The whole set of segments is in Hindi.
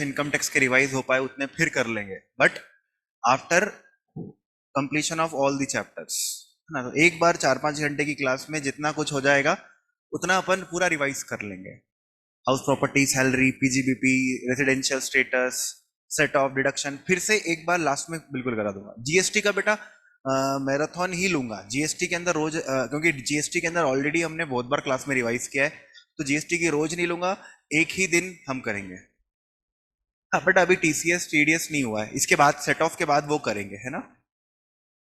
इनकम टैक्स के रिवाइज हो पाए उतने फिर कर लेंगे, but after completion of all the chapters, है ना। तो एक बार 4-5 घंटे की क्लास में जितना कुछ हो जाएगा उतना अपन पूरा रिवाइज कर लेंगे। House property, salary, PGBP, residential status, set of deduction, फिर से एक बार लास्ट में बिल्कुल करा दूंगा। जीएसटी का बेटा मैराथन ही लूंगा। जीएसटी के अंदर रोज क्योंकि जीएसटी के अंदर ऑलरेडी हमने बहुत बार क्लास में रिवाइज किया है, तो जीएसटी की रोज नहीं लूंगा, एक ही दिन हम करेंगे। हाँ, बट अभी टीसीएस टीडीएस नहीं हुआ है, इसके बाद सेट ऑफ के बाद वो करेंगे, है ना।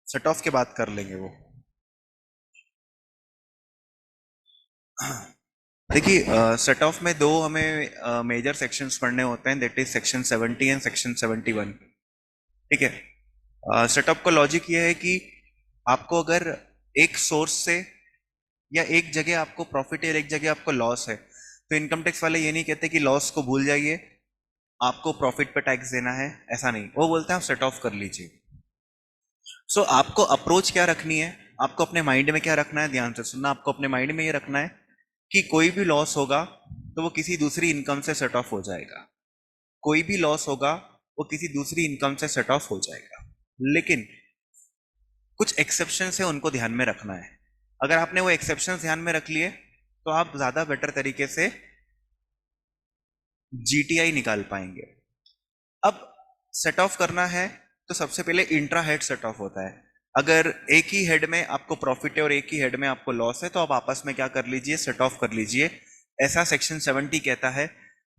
सेट ऑफ के बाद कर लेंगे वो। देखिए, सेट ऑफ में दो हमें मेजर सेक्शंस पढ़ने होते हैं, that is section 70 and section 71। ठीक है। सेट ऑफ का लॉजिक ये है कि आपको अगर एक सोर्स से या एक जगह आपको प्रॉफिट है और एक जगह आपको लॉस है, तो इनकम टैक्स वाले ये नहीं कहते कि लॉस को भूल जाइए, आपको प्रॉफिट पे टैक्स देना है, ऐसा नहीं। वो बोलते हैं आप सेट ऑफ कर लीजिए। सो आपको अप्रोच क्या रखनी है, आपको अपने माइंड में क्या रखना है, ध्यान से सुनना। आपको अपने माइंड में ये रखना है कि कोई भी लॉस होगा तो वो किसी दूसरी इनकम से सेट ऑफ हो जाएगा। कोई भी लॉस होगा वो किसी दूसरी इनकम से सेट ऑफ हो जाएगा, लेकिन कुछ एक्सेप्शन है, उनको ध्यान में रखना है। अगर आपने वो एक्सेप्शन ध्यान में रख लिए तो आप ज्यादा बेटर तरीके से जीटीआई निकाल पाएंगे। अब सेट ऑफ करना है तो सबसे पहले इंट्रा हेड सेट ऑफ होता है। अगर एक ही हेड में आपको प्रॉफिट है और एक ही हेड में आपको लॉस है, तो आप आपस में क्या कर लीजिए, सेट ऑफ कर लीजिए। ऐसा सेक्शन 70 कहता है,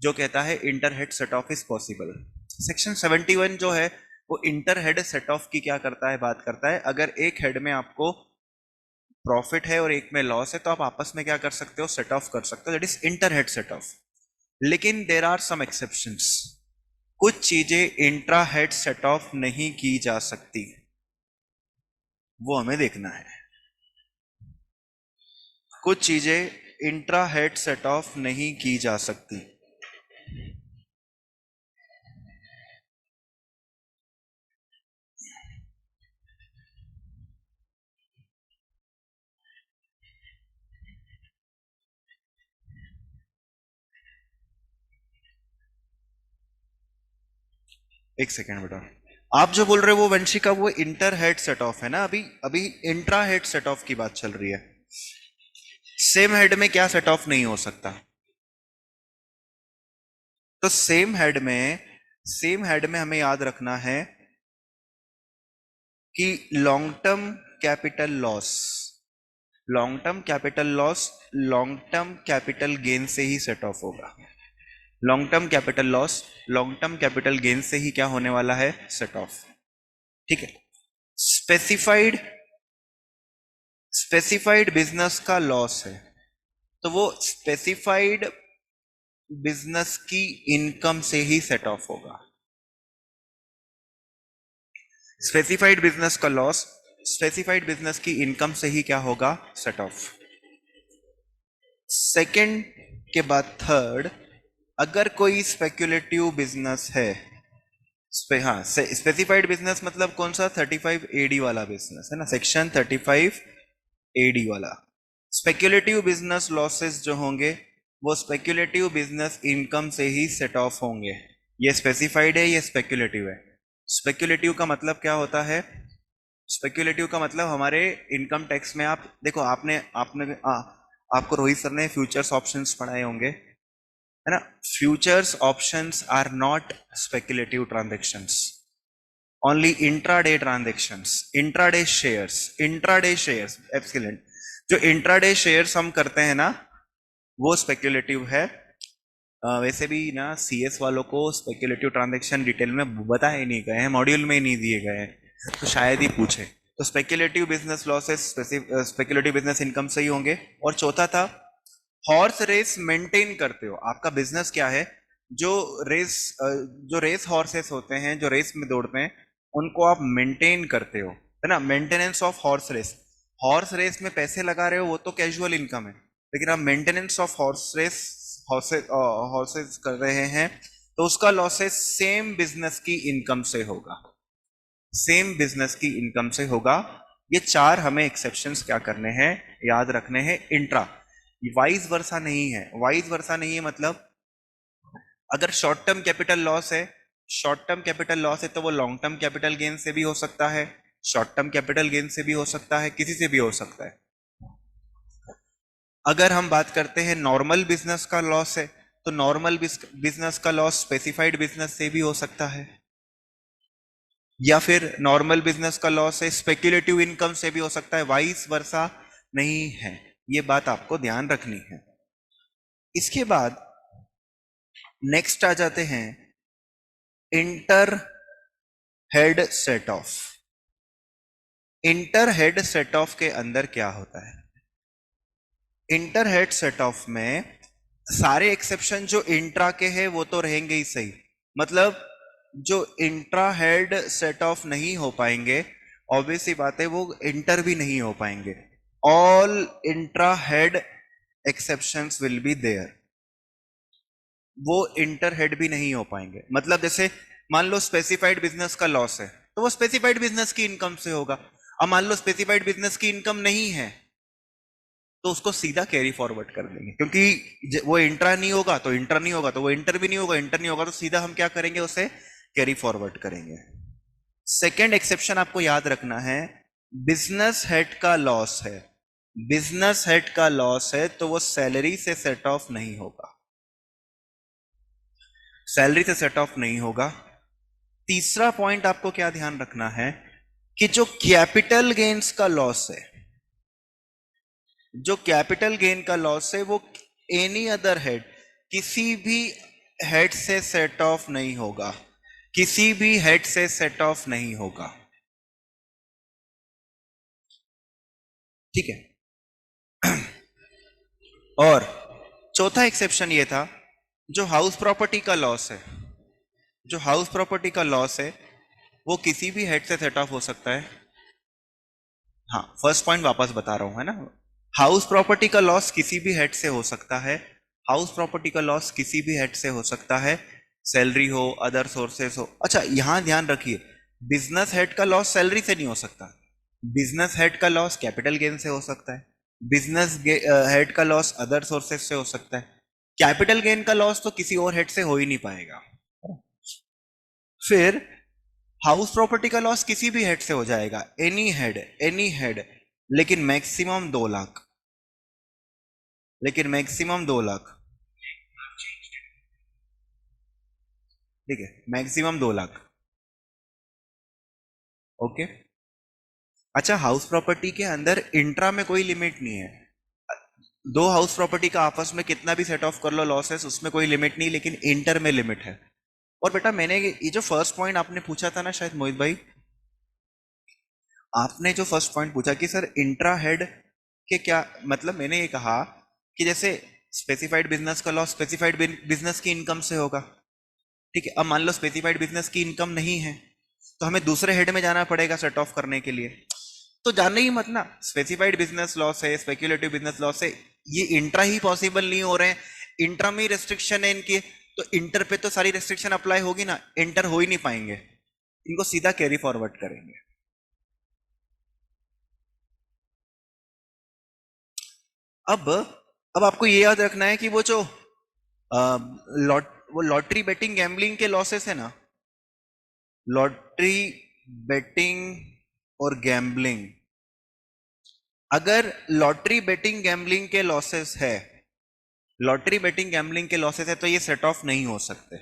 जो कहता है inter head set of is possible. Section 71 जो है वो इंटर हेड सेट ऑफ की क्या करता है, बात करता है। अगर एक हेड में आपको प्रॉफिट है और एक में लॉस है, तो आप आपस में क्या कर सकते हो, सेट ऑफ कर सकते हो, that is inter head set of. लेकिन देर आर सम एक्सेप्शंस। कुछ चीजें इंट्रा हेड सेट ऑफ नहीं की जा सकती, वो हमें देखना है। कुछ चीजें इंट्रा हेड सेट ऑफ नहीं की जा सकती। एक सेकेंड बेटा, आप जो बोल रहे हो वो वंशिका, वो इंटर हेड सेट ऑफ है ना। अभी अभी इंट्रा हेड सेट ऑफ की बात चल रही है। सेम हेड में क्या सेट ऑफ नहीं हो सकता, तो सेम हेड में हमें याद रखना है कि long term capital loss, long term capital loss long term capital gain से ही सेट ऑफ होगा। Long term capital loss long term capital gain से ही क्या होने वाला है, सेट ऑफ। ठीक है। स्पेसिफाइड स्पेसिफाइड बिजनेस का लॉस है, तो वो स्पेसिफाइड बिजनेस की इनकम से ही सेट ऑफ होगा। स्पेसिफाइड बिजनेस का लॉस स्पेसिफाइड बिजनेस की इनकम से ही क्या होगा, सेट ऑफ। सेकंड के बाद थर्ड, अगर कोई स्पेक्युलेटिव बिजनेस है, हाँ, स्पेसिफाइड बिजनेस मतलब कौन सा, 35 एडी वाला बिजनेस है ना, सेक्शन 35 एडी वाला। स्पेक्युलेटिव बिजनेस लॉसेस जो होंगे वो स्पेक्युलेटिव बिजनेस इनकम से ही सेट ऑफ होंगे। ये स्पेसिफाइड है, ये स्पेक्युलेटिव है। स्पेक्युलेटिव का मतलब क्या होता है, स्पेक्युलेटिव का मतलब हमारे इनकम टैक्स में, आप देखो, आपने आपने आपको रोहित सर ने फ्यूचर्स ऑप्शंस पढ़ाए होंगे, है ना। Futures options are not speculative transactions, only intraday transactions, intraday shares, excellent. जो इंट्राडे शेयर्स हम करते हैं ना, वो स्पेक्युलेटिव है। वैसे भी ना सीएस वालों को स्पेक्युलेटिव ट्रांजेक्शन डिटेल में बताए नहीं गए हैं, मॉड्यूल में ही नहीं दिए गए हैं, तो शायद ही पूछे। तो speculative business losses speculative business income से ही होंगे। और चौथा था, हॉर्स रेस मेंटेन करते हो। आपका बिजनेस क्या है, जो रेस हॉर्सेस होते हैं, जो रेस में दौड़ते हैं, उनको आप मेंटेन करते हो, है ना। Maintenance of horse race, horse race में पैसे लगा रहे हो, वो तो कैजुअल इनकम है, लेकिन आप मेंटेनेंस ऑफ हॉर्सेस कर रहे हैं, तो उसका लॉसेस सेम बिजनेस की इनकम से होगा, सेम बिजनेस की इनकम से होगा। ये चार हमें एक्सेप्शंस क्या करने हैं, याद रखने हैं। इंट्रा, वाइज वर्सा नहीं है। वाइज वर्सा नहीं है मतलब अगर शॉर्ट टर्म कैपिटल लॉस है, शॉर्ट टर्म कैपिटल लॉस है तो वो लॉन्ग टर्म कैपिटल गेन से भी हो सकता है, शॉर्ट टर्म कैपिटल गेन से भी हो सकता है, किसी से भी हो सकता है। अगर हम बात करते हैं नॉर्मल बिजनेस का लॉस है, तो नॉर्मल बिजनेस का लॉस स्पेसिफाइड बिजनेस से भी हो सकता है, या फिर नॉर्मल बिजनेस का लॉस है स्पेक्युलेटिव इनकम से भी हो सकता है, वाइस वर्सा नहीं है। ये बात आपको ध्यान रखनी है। इसके बाद नेक्स्ट आ जाते हैं inter head set of. Inter head set of के अंदर क्या होता है? इंटर हेड सेट ऑफ में सारे एक्सेप्शन जो इंट्रा के हैं वो तो रहेंगे ही सही, मतलब जो इंट्रा हेड सेट ऑफ नहीं हो पाएंगे, ऑब्वियस सी बात है वो इंटर भी नहीं हो पाएंगे। All intra head exceptions will be there, वो इंटर हेड भी नहीं हो पाएंगे। मतलब जैसे मान लो स्पेसिफाइड बिजनेस का लॉस है तो वो स्पेसिफाइड बिजनेस की इनकम से होगा। अब मान लो स्पेसिफाइड बिजनेस की इनकम नहीं है तो उसको सीधा कैरी फॉरवर्ड कर देंगे, क्योंकि वो इंट्रा नहीं होगा तो इंटर नहीं होगा, तो वो इंटर भी नहीं होगा, इंटर नहीं होगा तो सीधा हम क्या करेंगे, उसे कैरी फॉरवर्ड करेंगे। सेकेंड एक्सेप्शन आपको याद रखना है, बिजनेस हेड का लॉस है, बिजनेस हेड का लॉस है तो वो सैलरी से सेट ऑफ नहीं होगा, सैलरी से सेट ऑफ नहीं होगा। तीसरा पॉइंट आपको क्या ध्यान रखना है कि जो कैपिटल गेन्स का लॉस है, जो कैपिटल गेन का लॉस है वो एनी अदर हेड, किसी भी हेड से सेट ऑफ नहीं होगा, किसी भी हेड से सेट ऑफ नहीं होगा। ठीक है। और चौथा एक्सेप्शन ये था, जो हाउस प्रॉपर्टी का लॉस है, जो हाउस प्रॉपर्टी का लॉस है वो किसी भी हेड से सेट ऑफ हो सकता है। हाँ, फर्स्ट पॉइंट वापस बता रहा हूं, है ना, हाउस प्रॉपर्टी का लॉस किसी भी हेड से हो सकता है, हाउस प्रॉपर्टी का लॉस किसी भी हेड से हो सकता है, सैलरी हो, अदर सोर्सेस हो। अच्छा, यहां ध्यान रखिए, बिजनेस हेड का लॉस सैलरी से नहीं हो सकता, बिजनेस हेड का लॉस कैपिटल गेन से हो सकता है, बिजनेस हेड का लॉस अदर सोर्सेस से हो सकता है, कैपिटल गेन का लॉस तो किसी और हेड से हो ही नहीं पाएगा। फिर हाउस प्रॉपर्टी का लॉस किसी भी हेड से हो जाएगा, एनी हेड, एनी हेड, लेकिन मैक्सिमम 2 लाख, लेकिन मैक्सिमम 2 लाख। ठीक है, मैक्सिमम 2 लाख। ओके। अच्छा, हाउस प्रॉपर्टी के अंदर इंट्रा में कोई लिमिट नहीं है, दो हाउस प्रॉपर्टी का आपस में कितना भी सेट ऑफ कर लो लॉसेस, उसमें कोई लिमिट नहीं, लेकिन इंटर में लिमिट है। और बेटा मैंने ये जो फर्स्ट पॉइंट आपने पूछा था ना शायद मोहित भाई, आपने जो फर्स्ट पॉइंट पूछा कि सर इंट्रा हेड के क्या मतलब, मैंने ये कहा कि जैसे स्पेसिफाइड बिजनेस का लॉस स्पेसिफाइड बिजनेस की इनकम से होगा। ठीक है, अब मान लो स्पेसिफाइड बिजनेस की इनकम नहीं है तो हमें दूसरे हेड में जाना पड़ेगा सेट ऑफ करने के लिए, तो जाने ही मत ना, स्पेसिफाइड बिजनेस लॉस है, स्पेक्युलेटिव बिजनेस लॉस है, ये इंट्रा ही पॉसिबल नहीं हो रहे हैं, इंट्रा में रेस्ट्रिक्शन है इनकी, तो इंटर पे तो सारी रेस्ट्रिक्शन अप्लाई होगी ना, इंटर हो ही नहीं पाएंगे, इनको सीधा कैरी फॉरवर्ड करेंगे। अब आपको ये याद रखना है कि वो जो वो लॉटरी बेटिंग गैम्बलिंग के लॉसेस है ना, लॉटरी बेटिंग और गैम्बलिंग, अगर लॉटरी बेटिंग गैम्बलिंग के लॉसेस है, लॉटरी बेटिंग गैम्बलिंग के लॉसेस है तो ये सेट ऑफ नहीं हो सकते।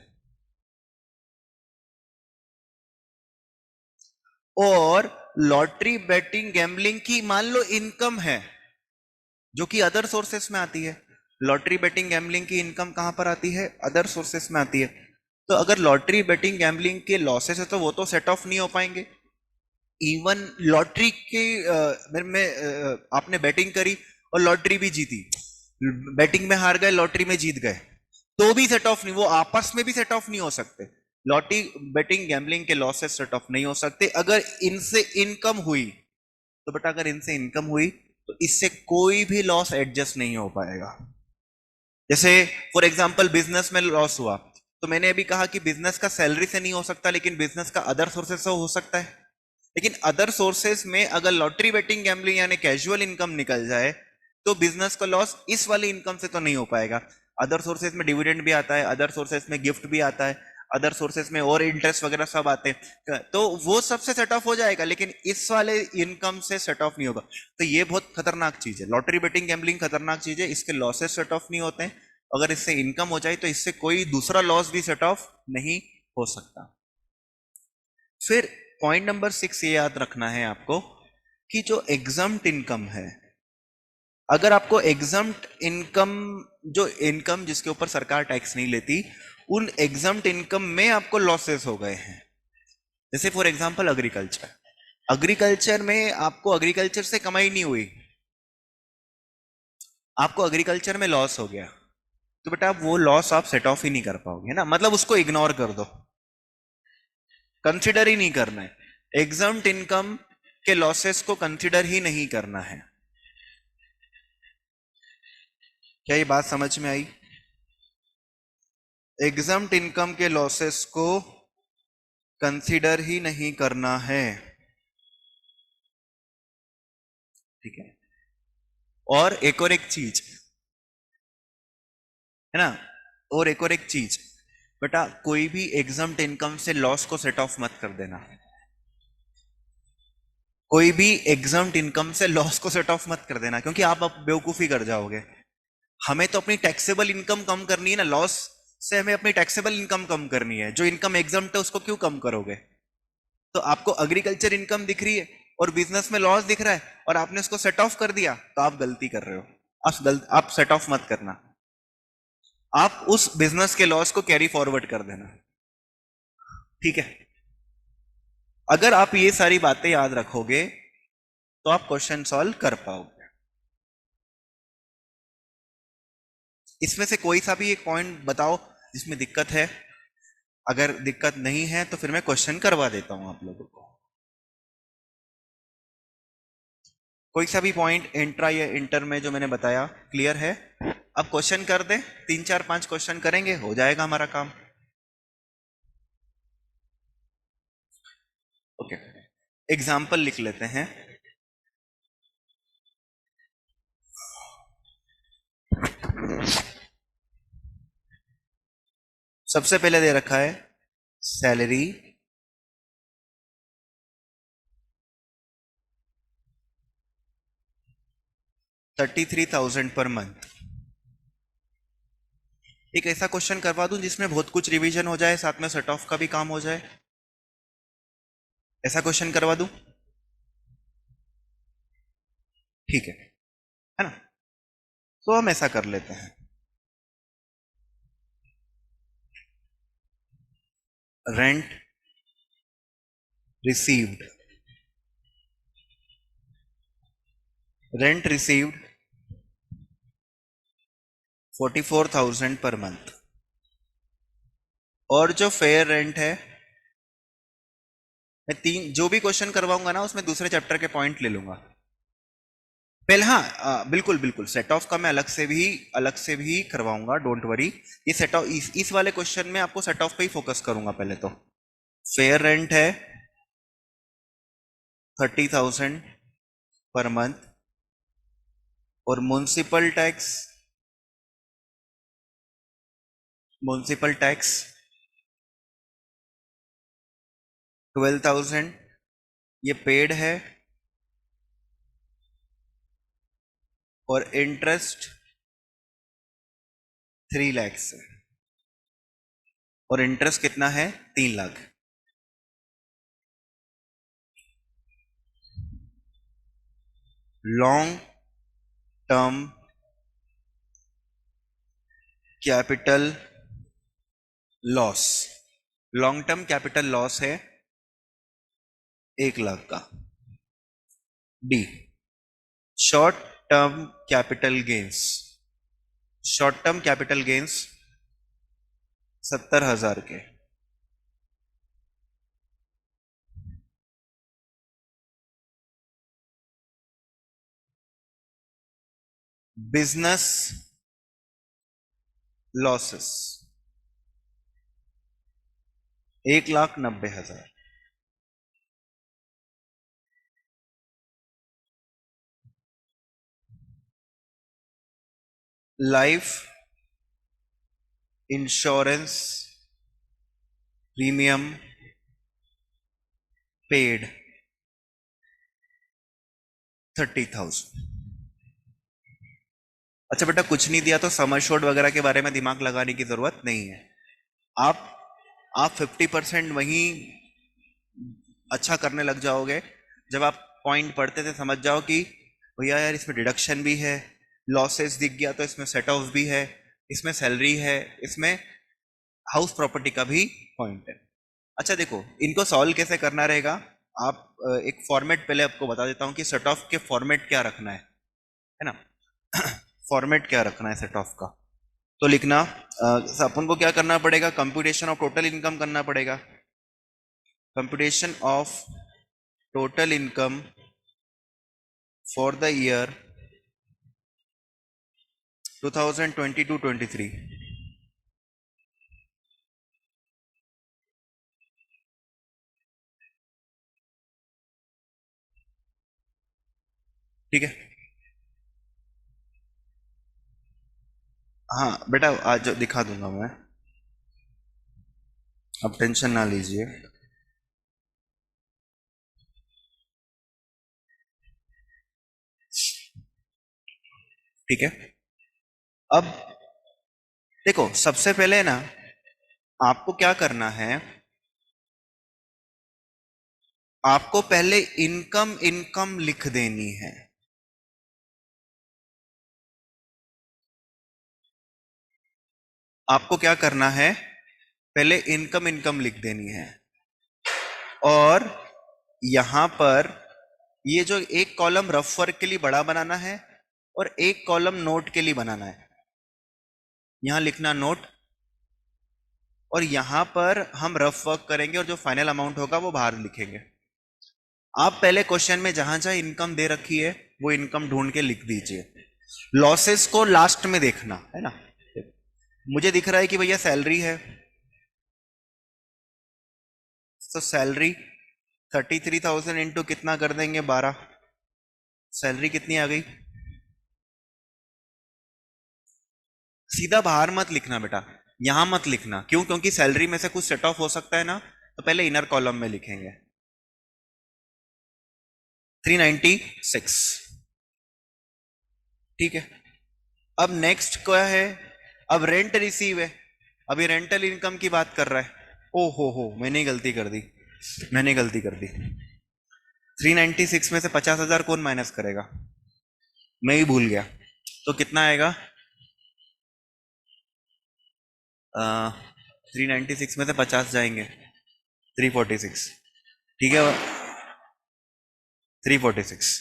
और लॉटरी बेटिंग गैम्बलिंग की मान लो इनकम है जो कि अदर सोर्सेस में आती है, लॉटरी बेटिंग गैम्बलिंग की इनकम कहां पर आती है, अदर सोर्सेस में आती है, तो अगर लॉटरी बेटिंग गैम्बलिंग के लॉसेस है तो वो तो सेट ऑफ नहीं हो पाएंगे। इवन लॉटरी के आपने बैटिंग करी और लॉटरी भी जीती, बैटिंग में हार गए, लॉटरी में जीत गए, तो भी सेट ऑफ नहीं, वो आपस में भी सेट ऑफ नहीं हो सकते। लॉटरी बेटिंग गैम्बलिंग के लॉसेस सेट ऑफ नहीं हो सकते। अगर इनसे इनकम हुई तो बेटा, अगर इनसे इनकम हुई तो इससे कोई भी लॉस एडजस्ट नहीं हो पाएगा। जैसे फॉर एग्जांपल बिजनेस में लॉस हुआ, तो मैंने अभी कहा कि बिजनेस का सैलरी से नहीं हो सकता, लेकिन बिजनेस का अदर सोर्सेस से हो सकता है। लेकिन अदर सोर्सेस में अगर लॉटरी बेटिंग गैम्बलिंग यानी कैजुअल इनकम निकल जाए तो बिजनेस का लॉस इस वाली इनकम से तो नहीं हो पाएगा। अदर सोर्सेज में डिविडेंड भी आता है, अदर सोर्सेज में गिफ्ट भी आता है, अदर सोर्सेज में और इंटरेस्ट वगैरह सब आते हैं, तो वो सबसे सेट ऑफ हो जाएगा, लेकिन इस वाले इनकम से सेट ऑफ नहीं होगा। तो ये बहुत खतरनाक चीज है, लॉटरी बेटिंग गैम्बलिंग खतरनाक चीज है, इसके लॉसेस सेट ऑफ नहीं होते हैं। अगर इससे इनकम हो जाए तो इससे कोई दूसरा लॉस भी सेट ऑफ नहीं हो सकता। फिर पॉइंट नंबर 6 ये याद रखना है आपको कि जो एग्जम्प्ट इनकम है, अगर आपको एग्जम्प्ट इनकम, जो इनकम जिसके ऊपर सरकार टैक्स नहीं लेती, उन एग्जम्प्ट इनकम में आपको लॉसेस हो गए हैं, जैसे फॉर एग्जांपल एग्रीकल्चर, एग्रीकल्चर में आपको एग्रीकल्चर से कमाई नहीं हुई, आपको एग्रीकल्चर में लॉस हो गया, तो बेटा वो लॉस आप सेट ऑफ ही नहीं कर पाओगे ना, मतलब उसको इग्नोर कर दो, कंसिडर ही नहीं करना है, एग्जम्प्ट इनकम के लॉसेस को कंसिडर ही नहीं करना है। क्या ये बात समझ में आई? एग्जम्प्ट इनकम के लॉसेस को कंसिडर ही नहीं करना है, ठीक है। और एक चीज है ना, और एक चीज, बेटा कोई भी एग्जम्प्ट इनकम से लॉस को सेट ऑफ मत कर देना, कोई भी एग्जम्प्ट इनकम से लॉस को सेट ऑफ मत कर देना, क्योंकि आप अब बेवकूफी कर जाओगे। हमें तो अपनी टैक्सेबल इनकम कम करनी है ना, लॉस से हमें अपनी टैक्सेबल इनकम कम करनी है, जो इनकम एग्जम्प्ट है उसको क्यों कम करोगे? तो आपको एग्रीकल्चर इनकम दिख रही है और बिजनेस में लॉस दिख रहा है और आपने उसको सेट ऑफ कर दिया, तो आप गलती कर रहे हो। आप सेट ऑफ मत करना, आप उस बिजनेस के लॉस को कैरी फॉरवर्ड कर देना, ठीक है। अगर आप ये सारी बातें याद रखोगे तो आप क्वेश्चन सॉल्व कर पाओगे। इसमें से कोई सा भी एक पॉइंट बताओ जिसमें दिक्कत है, अगर दिक्कत नहीं है तो फिर मैं क्वेश्चन करवा देता हूं आप लोगों को। कोई सा भी पॉइंट इंट्रा या इंटर में जो मैंने बताया क्लियर है? अब क्वेश्चन कर दे, 3 4 5 क्वेश्चन करेंगे, हो जाएगा हमारा काम। ओके, एग्जाम्पल लिख लेते हैं। सबसे पहले दे रखा है सैलरी 33,000 पर मंथ। एक ऐसा क्वेश्चन करवा दूं जिसमें बहुत कुछ रिवीजन हो जाए, साथ में सेट ऑफ का भी काम हो जाए, ऐसा क्वेश्चन करवा दूं? ठीक है ना? तो हम ऐसा कर लेते हैं, rent received, rent received 44,000 per month, और जो फेयर रेंट है, मैं तीन जो भी क्वेश्चन करवाऊंगा ना उसमें दूसरे चैप्टर के पॉइंट ले लूंगा पहले। हाँ बिल्कुल बिल्कुल, सेट ऑफ का मैं अलग से भी करवाऊंगा, डोंट वरी। ये सेट ऑफ इस वाले क्वेश्चन में आपको सेट ऑफ पे ही फोकस करूंगा पहले तो। फेयर रेंट है 30,000 पर मंथ, और म्युनिसिपल टैक्स 12,000 ये पेड है, और इंटरेस्ट 3 लाख है, और इंटरेस्ट कितना है? 3 lakh. Long term capital loss, long term capital loss है 1 लाख का। D, short term capital gains, short term capital gains 70,000 के। Business losses 1,90,000। Life insurance premium paid 30,000। अच्छा बेटा, कुछ नहीं दिया तो सम एश्योर्ड वगैरह के बारे में दिमाग लगाने की जरूरत नहीं है। आप आप 50% वहीं अच्छा करने लग जाओगे जब आप पॉइंट पढ़ते थे, समझ जाओ कि भैया यार इसमें डिडक्शन भी है, लॉसेस दिख गया तो इसमें सेट ऑफ भी है, इसमें सैलरी है, इसमें हाउस प्रॉपर्टी का भी पॉइंट है। अच्छा देखो, इनको सॉल्व कैसे करना रहेगा। आप एक फॉर्मेट पहले आपको बता देता हूँ कि सेट ऑफ के फॉर्मेट क्या रखना है ना। फॉर्मेट क्या रखना है सेट ऑफ का, तो लिखना अपन को क्या करना पड़ेगा, कंप्यूटेशन ऑफ टोटल इनकम करना पड़ेगा। Computation of total income for the year 2022-23। ठीक है। हाँ बेटा, आज दिखा दूंगा मैं, अब टेंशन ना लीजिए। ठीक है। अब देखो, सबसे पहले ना आपको क्या करना है, आपको पहले इनकम इनकम लिख देनी है। आपको क्या करना है, पहले इनकम इनकम लिख देनी है। और यहां पर ये जो एक कॉलम रफ वर्क के लिए बड़ा बनाना है और एक कॉलम नोट के लिए बनाना है। यहां लिखना नोट, और यहां पर हम रफ वर्क करेंगे और जो फाइनल अमाउंट होगा वो बाहर लिखेंगे। आप पहले क्वेश्चन में जहां जहां इनकम दे रखी है वो इनकम ढूंढ के लिख दीजिए। लॉसेस को लास्ट में देखना है ना। मुझे दिख रहा है कि भैया सैलरी है, तो सैलरी 33,000 इंटू कितना कर देंगे, 12। सैलरी कितनी आ गई। सीधा बाहर मत लिखना बेटा, यहां मत लिखना। क्यों? क्योंकि सैलरी में से कुछ सेट ऑफ हो सकता है ना, तो पहले इनर कॉलम में लिखेंगे 396। ठीक है। अब नेक्स्ट क्या है, अब रेंट रिसीव है। अभी रेंटल इनकम की बात कर रहा है। ओ हो, मैंने गलती कर दी, मैंने गलती कर दी। 396 में से 50,000 कौन माइनस करेगा, मैं ही भूल गया। तो कितना आएगा, 396 में से 50 जाएंगे, 346। ठीक है, 346।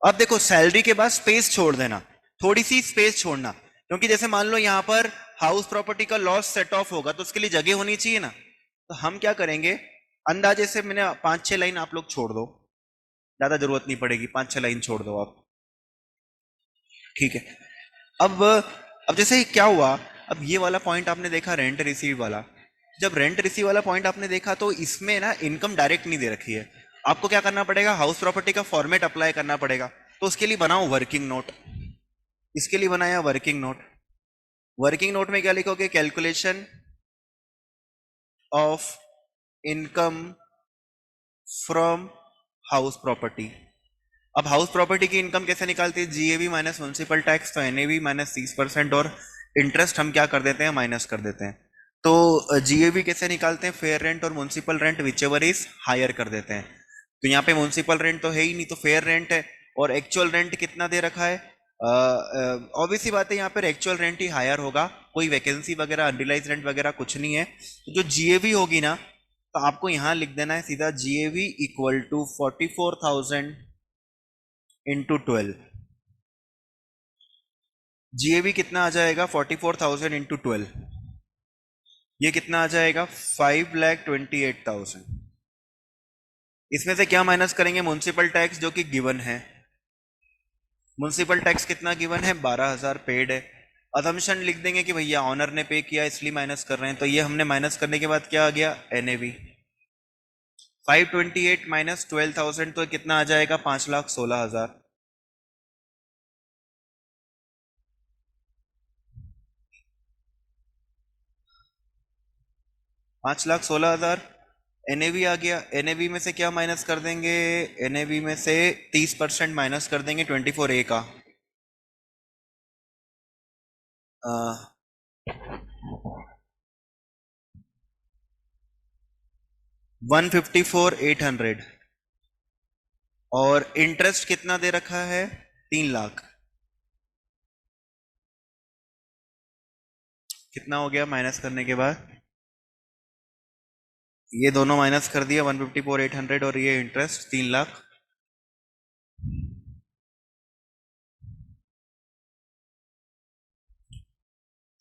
अब देखो, सैलरी के बाद स्पेस छोड़ देना, थोड़ी सी स्पेस छोड़ना, क्योंकि जैसे मान लो यहां पर हाउस प्रॉपर्टी का लॉस सेट ऑफ होगा तो उसके लिए जगह होनी चाहिए ना। तो हम क्या करेंगे, अंदाजे से मैंने 5-6 लाइन आप लोग छोड़ दो, ज्यादा जरूरत नहीं पड़ेगी, 5-6 लाइन छोड़ दो आप। ठीक है। अब जैसे क्या हुआ, अब ये वाला पॉइंट आपने देखा रेंट रिसीव वाला, जब रेंट रिसीव वाला पॉइंट आपने देखा तो इसमें ना इनकम डायरेक्ट नहीं दे रखी है। आपको क्या करना पड़ेगा, हाउस प्रॉपर्टी का फॉर्मेट अप्लाई करना पड़ेगा। तो उसके लिए बनाओ वर्किंग नोट, इसके लिए बनाया वर्किंग नोट। वर्किंग नोट में क्या लिखोगे, calculation of income from house property. अब हाउस प्रॉपर्टी की इनकम कैसे निकालती है, जीएवी माइनस म्युनिसिपल टैक्स, तो एनएवी माइनस 30%, और इंटरेस्ट हम क्या कर देते हैं, माइनस कर देते हैं। तो जीएवी कैसे निकालते हैं, फेयर रेंट और municipal rent whichever is higher कर देते हैं। तो यहाँ पे म्युनिसिपल रेंट तो है ही नहीं, तो फेयर रेंट है। और एक्चुअल रेंट कितना दे रखा है, ऑब्वियस सी बात है, यहाँ पर एक्चुअल रेंट ही हायर होगा, कोई वैकेंसी वगैरह अनरिलाइज रेंट वगैरह कुछ नहीं है। तो जो जीएवी होगी ना, तो आपको यहाँ लिख देना है सीधा, GAV equal to 44,000 into 12। GAV कितना आ जाएगा, 44,000 इंटू 12, ये कितना आ जाएगा, 5,28,000। इसमें से क्या माइनस करेंगे, म्युनिसिपल टैक्स जो कि गिवन है। म्युनिसिपल टैक्स कितना गिवन है, 12,000 पेड है। अजम्पशन लिख देंगे कि भैया ऑनर ने पे किया इसलिए माइनस कर रहे हैं, तो ये हमने माइनस करने के बाद क्या आ गया, एनएवी। 528 माइनस 12,000 तो कितना आ जाएगा, 5,16,000। 5,16,000। एनएवी आ गया, एनएवी में से क्या माइनस कर देंगे, एनएवी में से 30% माइनस कर देंगे 24A का, 154,800। और इंटरेस्ट कितना दे रखा है, 3 लाख। कितना हो गया माइनस करने के बाद, ये दोनों माइनस कर दिया, 154,800 और ये इंटरेस्ट 3 लाख।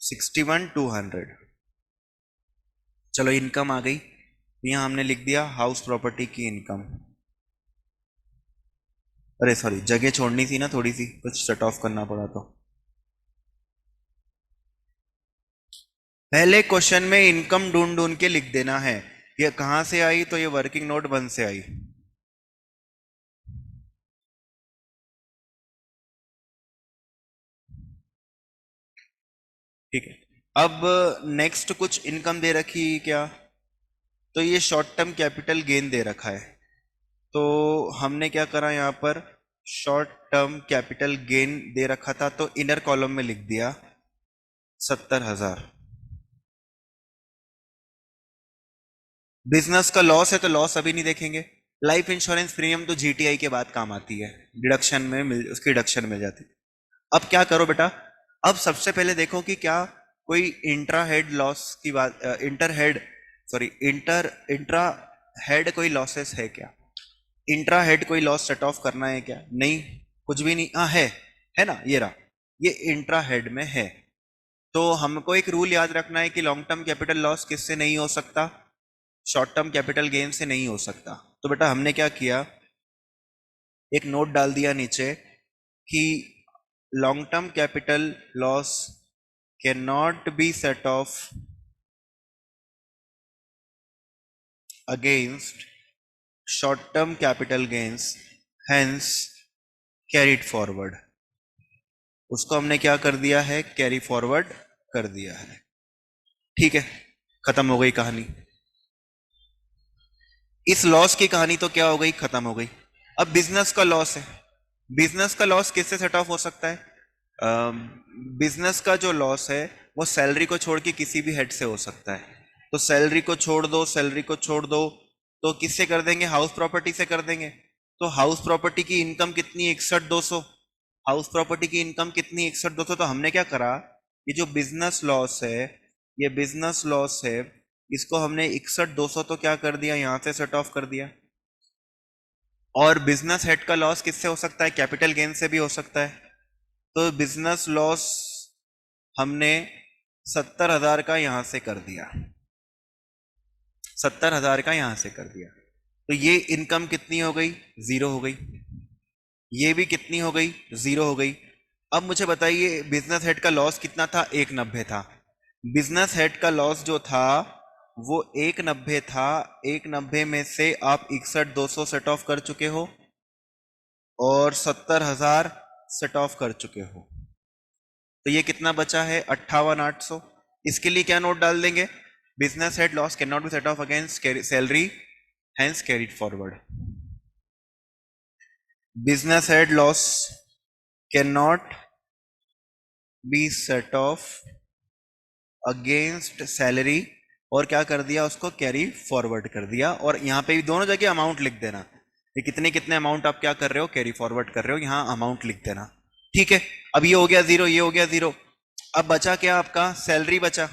61,200। चलो इनकम आ गई, यहाँ हमने लिख दिया हाउस प्रॉपर्टी की इनकम। अरे सॉरी, जगह छोड़नी थी ना थोड़ी सी, कुछ शट ऑफ करना पड़ा। तो पहले क्वेश्चन में इनकम ढूंढ ढूंढ के लिख देना है। ये कहां से आई, तो ये वर्किंग नोट 1 से आई। ठीक है, अब नेक्स्ट कुछ इनकम दे रखी क्या, तो ये शॉर्ट टर्म कैपिटल गेन दे रखा है। तो हमने क्या करा यहाँ पर, शॉर्ट टर्म कैपिटल गेन दे रखा था तो इनर कॉलम में लिख दिया 70,000। बिजनेस का लॉस है तो लॉस अभी नहीं देखेंगे। लाइफ इंश्योरेंस प्रीमियम तो जीटीआई के बाद काम आती है, डिडक्शन में उसकी डिडक्शन मिल जाती है। अब क्या करो बेटा, अब सबसे पहले देखो कि क्या कोई इंट्रा हेड लॉस की बात, inter head, sorry intra head कोई लॉसेस है क्या, इंट्रा हेड कोई लॉस सेट ऑफ करना है क्या, नहीं, कुछ भी नहीं। हाँ है ना, ये रहा, ये इंट्रा हेड में है। तो हमको एक रूल याद रखना है कि लॉन्ग टर्म कैपिटल लॉस किससे नहीं हो सकता, शॉर्ट टर्म कैपिटल गेन से नहीं हो सकता। तो बेटा हमने क्या किया, एक नोट डाल दिया नीचे कि long term capital loss can not be set of against short term capital gains, hence carried forward. उसको हमने क्या कर दिया है, कैरी फॉरवर्ड कर दिया है। ठीक है, खत्म हो गई कहानी। इस लॉस की कहानी तो क्या हो गई, खत्म हो गई। अब बिजनेस का लॉस है, बिजनेस का लॉस किससे सेट ऑफ हो सकता है, बिजनेस का जो लॉस है वो सैलरी को छोड़ के किसी भी हेड से हो सकता है। तो सैलरी को छोड़ दो, सैलरी को छोड़ दो, तो किससे कर देंगे, हाउस प्रॉपर्टी से कर देंगे। तो हाउस प्रॉपर्टी की इनकम कितनी, 61,200। हाउस प्रॉपर्टी की इनकम कितनी, 61,200। तो हमने क्या करा, ये जो बिजनेस लॉस है, ये बिजनेस लॉस है, इसको हमने 61,200 तो क्या कर दिया, यहां से सेट ऑफ कर दिया। और बिजनेस हेड का लॉस किससे हो सकता है, कैपिटल गेन से भी हो सकता है। तो बिजनेस लॉस हमने 70,000 का यहां से कर दिया, 70,000 का यहां से कर दिया। तो ये इनकम कितनी हो गई, 0 हो गई। ये भी कितनी हो गई, 0 हो गई। अब मुझे बताइए बिजनेस हेड का लॉस कितना था, 190 था। बिजनेस हेड का लॉस जो था वो 190 था, 190 में से आप 61,200 सेट ऑफ कर चुके हो और 70,000 सेट ऑफ कर चुके हो। तो ये कितना बचा है, 58,800। इसके लिए क्या नोट डाल देंगे, business head loss can not be set of against salary, hence carried forward. Business head loss can not be set of against salary, और क्या कर दिया, उसको कैरी फॉरवर्ड कर दिया। और यहां पे भी दोनों जगह अमाउंट लिख देना, ये कितने कितने अमाउंट आप क्या कर रहे हो, कैरी फॉरवर्ड कर रहे हो, यहां अमाउंट लिख देना। ठीक है, अब ये हो गया 0, ये हो गया 0। अब बचा क्या आपका, सैलरी बचा।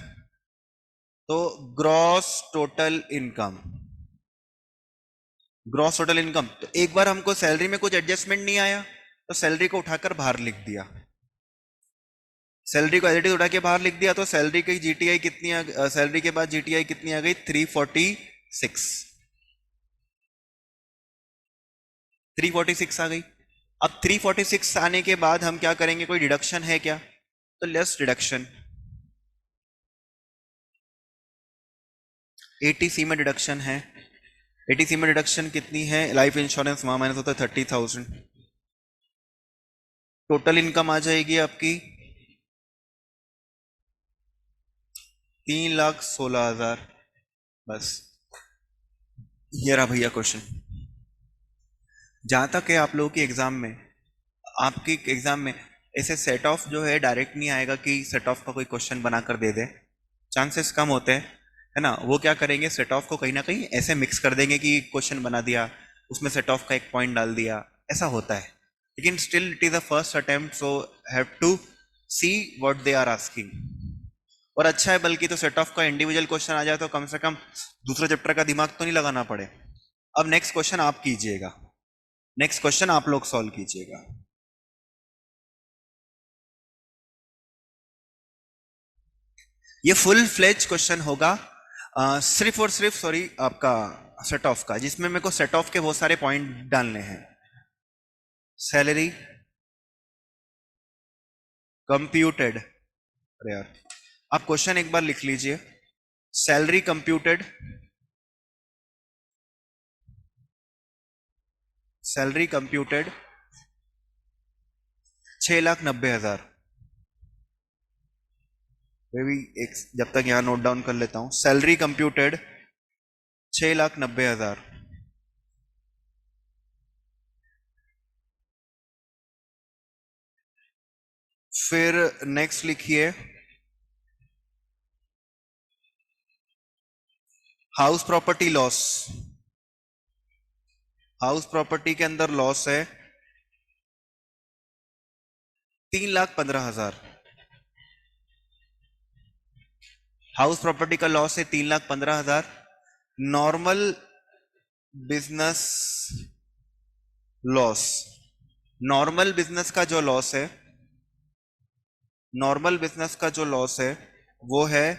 तो gross total income, gross total income, तो एक बार हमको सैलरी में कुछ एडजस्टमेंट नहीं आया तो सैलरी को उठाकर बाहर लिख दिया, सैलरी को एज इट इज उठा के बाहर लिख दिया। तो सैलरी की जीटीआई कितनी सैलरी के बाद जीटीआई कितनी आ गई, 346, 346 आ गई। अब 346 आने के बाद हम क्या करेंगे, कोई डिडक्शन है क्या, तो लेस डिडक्शन, एटीसी में डिडक्शन है। एटीसी में डिडक्शन कितनी है, लाइफ इंश्योरेंस वहां माइनस होता है 30,000। टोटल इनकम आ जाएगी आपकी 3,16,000। बस ये रहा भैया क्वेश्चन। जहां तक है आप लोगों की एग्जाम में, आपकी एग्जाम में ऐसे सेट ऑफ जो है डायरेक्ट नहीं आएगा कि सेट ऑफ का कोई क्वेश्चन बनाकर दे दे, चांसेस कम होते हैं, है ना। वो क्या करेंगे, सेट ऑफ को कहीं ना कहीं ऐसे मिक्स कर देंगे कि क्वेश्चन बना दिया, उसमें सेट ऑफ का एक पॉइंट डाल दिया, ऐसा होता है। लेकिन still it is a first attempt, so have to see what they are asking. और अच्छा है बल्कि, तो सेट ऑफ का इंडिविजुअल क्वेश्चन आ जाए तो कम से कम दूसरे चैप्टर का दिमाग तो नहीं लगाना पड़े। अब नेक्स्ट क्वेश्चन आप कीजिएगा, नेक्स्ट क्वेश्चन आप लोग सॉल्व कीजिएगा। ये फुल फ्लेज क्वेश्चन होगा, सिर्फ और सिर्फ सॉरी आपका सेट ऑफ का, जिसमें मेरे को सेट ऑफ के बहुत सारे पॉइंट डालने हैं। सैलरी कंप्यूटेड, अरे यार आप क्वेश्चन एक बार लिख लीजिए। Salary computed, salary computed 6,90,000। मैं भी एक जब तक यहां नोट डाउन कर लेता हूं, सैलरी कंप्यूटेड 6,90,000। फिर नेक्स्ट लिखिए house property loss. House property के अंदर लॉस है 3,15,000। हाउस प्रॉपर्टी का लॉस है 3,15,000। Normal business loss, normal business का जो लॉस है, नॉर्मल बिजनेस का जो लॉस है वो है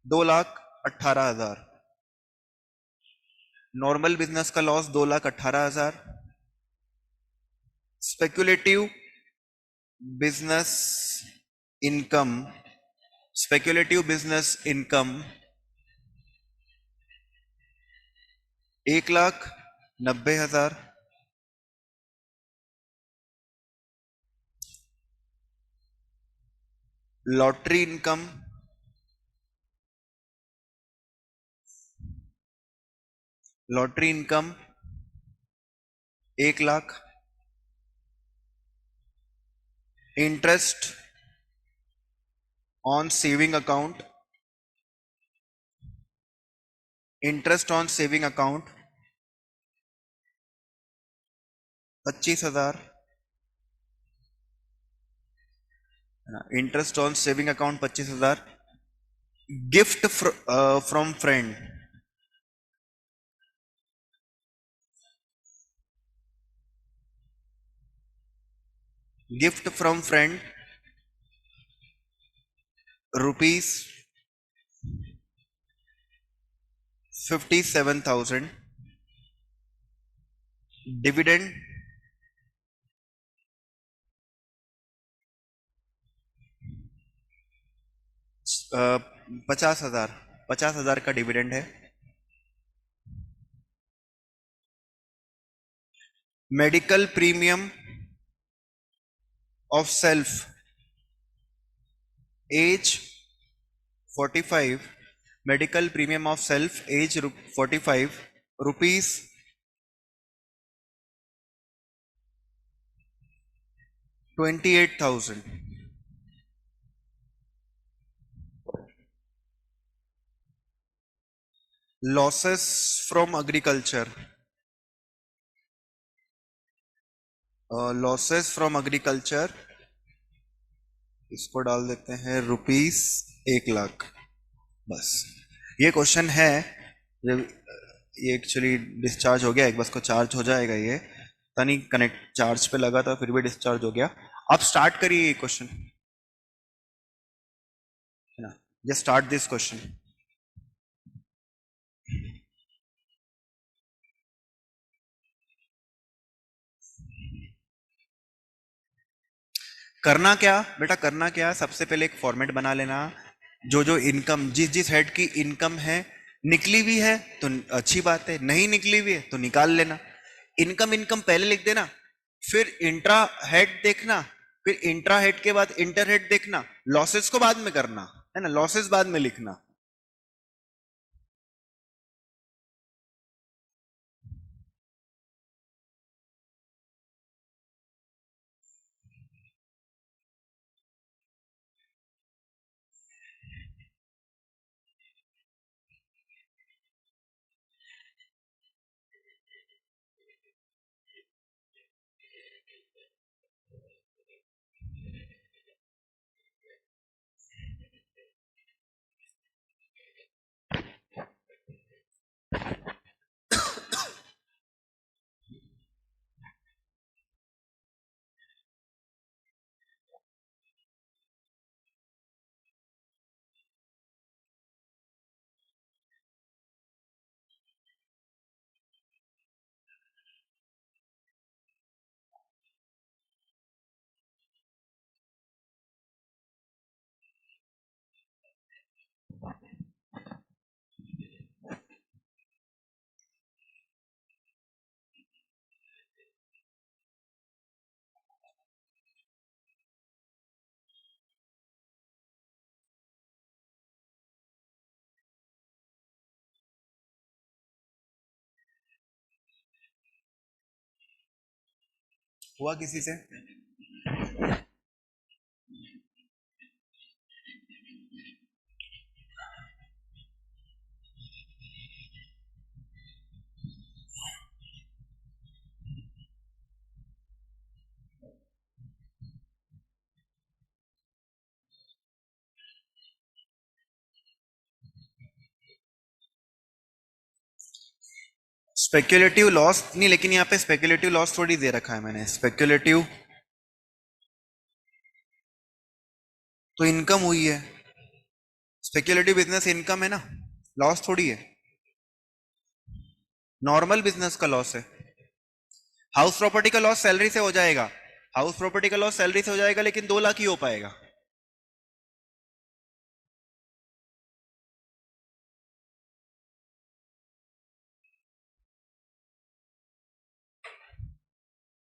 2,18,000। नॉर्मल बिजनेस का loss 2,18,000। Speculative business income, speculative business income 1,90,000। Lottery income, lottery income 1,00,000। Interest on saving account, interest on saving account 25,000। Interest on saving account 25,000। Gift from friend, gift from friend ₹57,000। Dividend 50,000, 50,000 का डिविडेंड है। Medical premium of self age 45, medical premium of self age 45 rupees 28,000। Losses from agriculture, losses from agriculture इसको डाल देते हैं ₹1,00,000। बस ये क्वेश्चन है। जब ये एक्चुअली डिस्चार्ज हो गया, एक बस को चार्ज हो जाएगा, ये पता नहीं कनेक्ट चार्ज पे लगा था फिर भी डिस्चार्ज हो गया। आप स्टार्ट करिए ये क्वेश्चन, है ना। Just start this question. करना क्या बेटा, करना क्या, सबसे पहले एक फॉर्मेट बना लेना। जो जो इनकम, जिस जिस हेड की इनकम है, निकली हुई है तो अच्छी बात है, नहीं निकली हुई है तो निकाल लेना। इनकम इनकम पहले लिख देना, फिर इंट्रा हेड देखना, फिर इंट्रा हेड के बाद इंटर हेड देखना, लॉसेस को बाद में करना, है ना, लॉसेस बाद में लिखना। हुआ किसी से? स्पेक्युलेटिव लॉस नहीं, लेकिन यहाँ पे स्पेक्युलेटिव लॉस थोड़ी दे रखा है मैंने। स्पेक्युलेटिव तो इनकम हुई है, स्पेक्युलेटिव बिजनेस इनकम है ना, लॉस थोड़ी है। नॉर्मल बिजनेस का लॉस है। हाउस प्रॉपर्टी का लॉस सैलरी से हो जाएगा, हाउस प्रॉपर्टी का लॉस सैलरी से हो जाएगा, लेकिन 2 लाख ही हो पाएगा।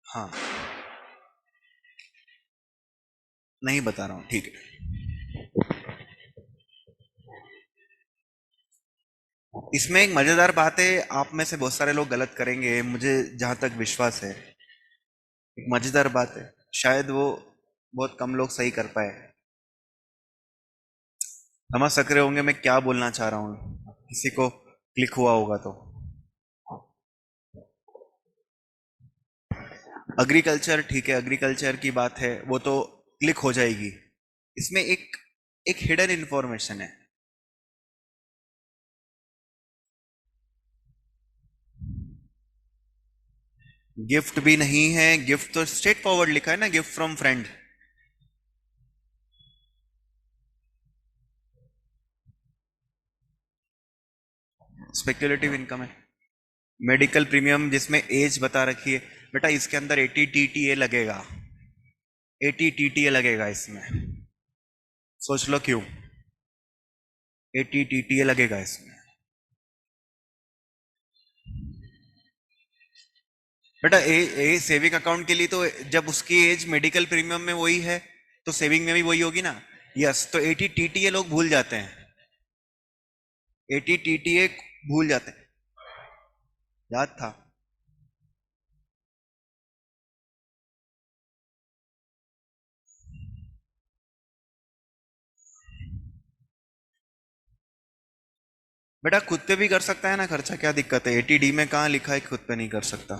हाँ, नहीं बता रहा हूं, ठीक है। इसमें एक मजेदार बात है, आप में से बहुत सारे लोग गलत करेंगे, मुझे जहां तक विश्वास है। एक मजेदार बात है, शायद वो बहुत कम लोग सही कर पाए। समझ सक रहे होंगे मैं क्या बोलना चाह रहा हूँ, किसी को क्लिक हुआ होगा तो। एग्रीकल्चर ठीक है, एग्रीकल्चर की बात है, वो तो क्लिक हो जाएगी। इसमें एक एक हिडन इंफॉर्मेशन है। गिफ्ट भी नहीं है, गिफ्ट तो स्ट्रेट फॉरवर्ड लिखा है ना, gift from friend. Speculative income है। मेडिकल प्रीमियम जिसमें एज बता रखी है, बेटा इसके अंदर 80 TTA लगेगा, 80 TTA लगेगा इसमें। सोच लो क्यों 80 TTA लगेगा इसमें। बेटा सेविंग अकाउंट के लिए तो जब उसकी एज मेडिकल प्रीमियम में वही है, तो सेविंग में भी वही होगी ना। यस, तो 80 TTA लोग भूल जाते हैं, 80 TTA भूल जाते हैं। याद था। बेटा खुद पे भी कर सकता है ना खर्चा, क्या दिक्कत है? 80D में कहाँ लिखा है खुद पे नहीं कर सकता?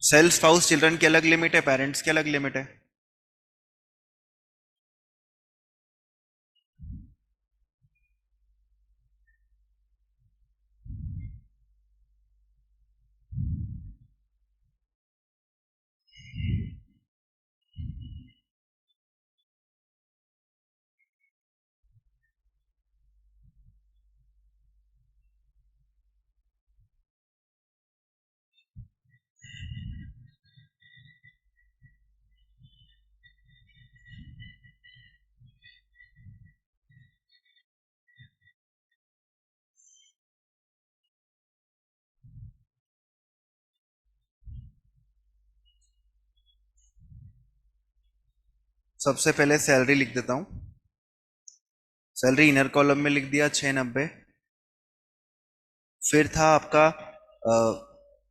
सेल्फ स्पाउस चिल्ड्रन की अलग लिमिट है, पेरेंट्स की अलग लिमिट है। सबसे पहले सैलरी लिख देता हूं। सैलरी इनर कॉलम में लिख दिया 690। फिर था आपका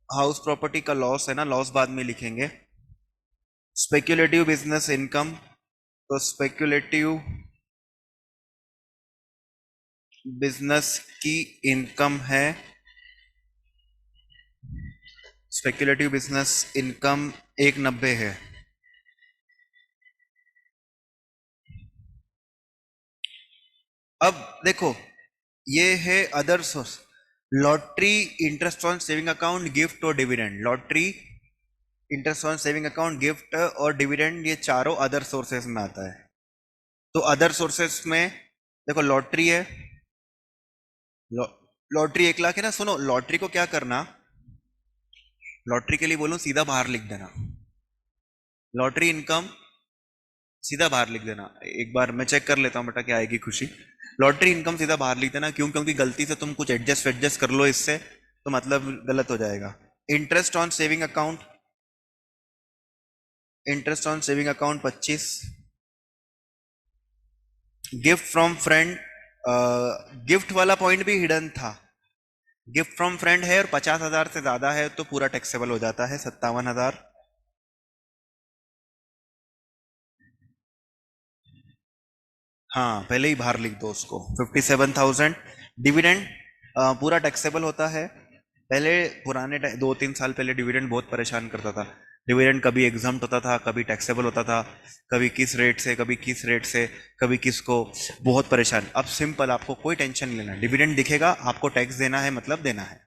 हाउस प्रॉपर्टी का लॉस है ना, लॉस बाद में लिखेंगे। स्पेक्युलेटिव बिजनेस इनकम, तो स्पेक्युलेटिव बिजनेस की इनकम है, स्पेक्युलेटिव बिजनेस इनकम 190 है। अब देखो, ये है other source. Lottery, interest on saving account, gift और dividend. Lottery, interest on saving account, gift और डिविडेंड, ये चारों अदर सोर्सेस में आता है। तो अदर सोर्सेस में देखो लॉटरी है, लॉ, लॉटरी 1 लाख है ना। सुनो, लॉटरी को क्या करना, लॉटरी के लिए बोलूं सीधा बाहर लिख देना, लॉटरी इनकम सीधा बाहर लिख देना। एक बार मैं चेक कर लेता हूं बेटा क्या आएगी खुशी। लॉटरी इनकम सीधा बाहर लिख देना, क्यों? क्योंकि गलती से तुम कुछ एडजस्ट एडजस्ट कर लो इससे, तो मतलब गलत हो जाएगा। Interest on saving account, interest on saving account 25। Gift from friend, gift वाला पॉइंट भी हिडन था। गिफ्ट फ्रॉम फ्रेंड है और 50,000 से ज्यादा है तो पूरा टैक्सेबल हो जाता है, 57,000। हाँ पहले ही बाहर लिख दो उसको 57,000। डिविडेंड पूरा टैक्सेबल होता है। पहले पुराने 2-3 साल पहले डिविडेंड बहुत परेशान करता था। डिविडेंड कभी एग्जम्प्ट होता था, कभी टैक्सेबल होता था, कभी किस रेट से, कभी किस रेट से, कभी किसको, बहुत परेशान। अब सिंपल, आपको कोई टेंशन नहीं लेना, डिविडेंड दिखेगा, आपको टैक्स देना है मतलब देना है।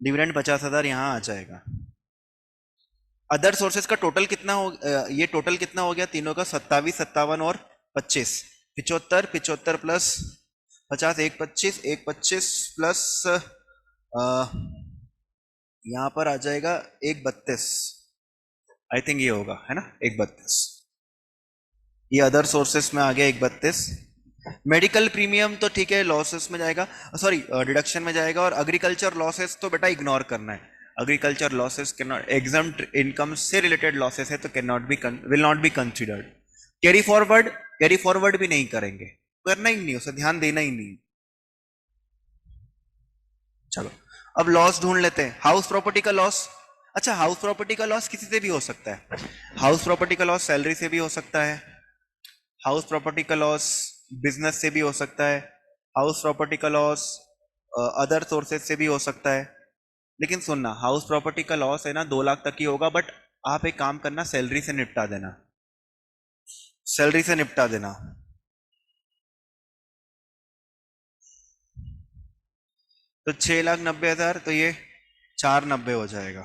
डिविडेंड 50,000 यहाँ आ जाएगा। अदर सोर्सेज का टोटल कितना हो, ये टोटल कितना हो गया तीनों का? 27, 57 और 25। 75, 75 प्लस 50, एक 25, एक 25 प्लस यहाँ पर आ जाएगा एक 32। आई थिंक ये होगा, है ना, एक 32। ये अदर सोर्सेस में आ गया एक 32। मेडिकल प्रीमियम तो ठीक है, लॉसेस में जाएगा, सॉरी डिडक्शन में जाएगा। और एग्रीकल्चर लॉसेस तो बेटा इग्नोर करना है। Agriculture losses can not, exempt income से रिलेटेड लॉसेस है तो can not be, will not be considered. Carry forward, carry forward भी नहीं करेंगे, करना ही नहीं, उसे ध्यान देना ही नहीं। चलो अब लॉस ढूंढ लेते हैं। हाउस प्रॉपर्टी का लॉस, अच्छा हाउस प्रॉपर्टी का लॉस किसी से भी हो सकता है। हाउस प्रॉपर्टी का लॉस सैलरी से भी हो सकता है। हाउस प्रॉपर्टी का लॉस बिजनेस से भी हो सकता है। हाउस प्रॉपर्टी का लॉस अदर सोर्सेज से भी हो सकता है। लेकिन सुनना, हाउस प्रॉपर्टी का लॉस है ना 2 लाख तक ही होगा, बट आप एक काम करना, सैलरी से निपटा देना, सैलरी से निपटा देना। तो 6,90,000, तो ये 490 हो जाएगा।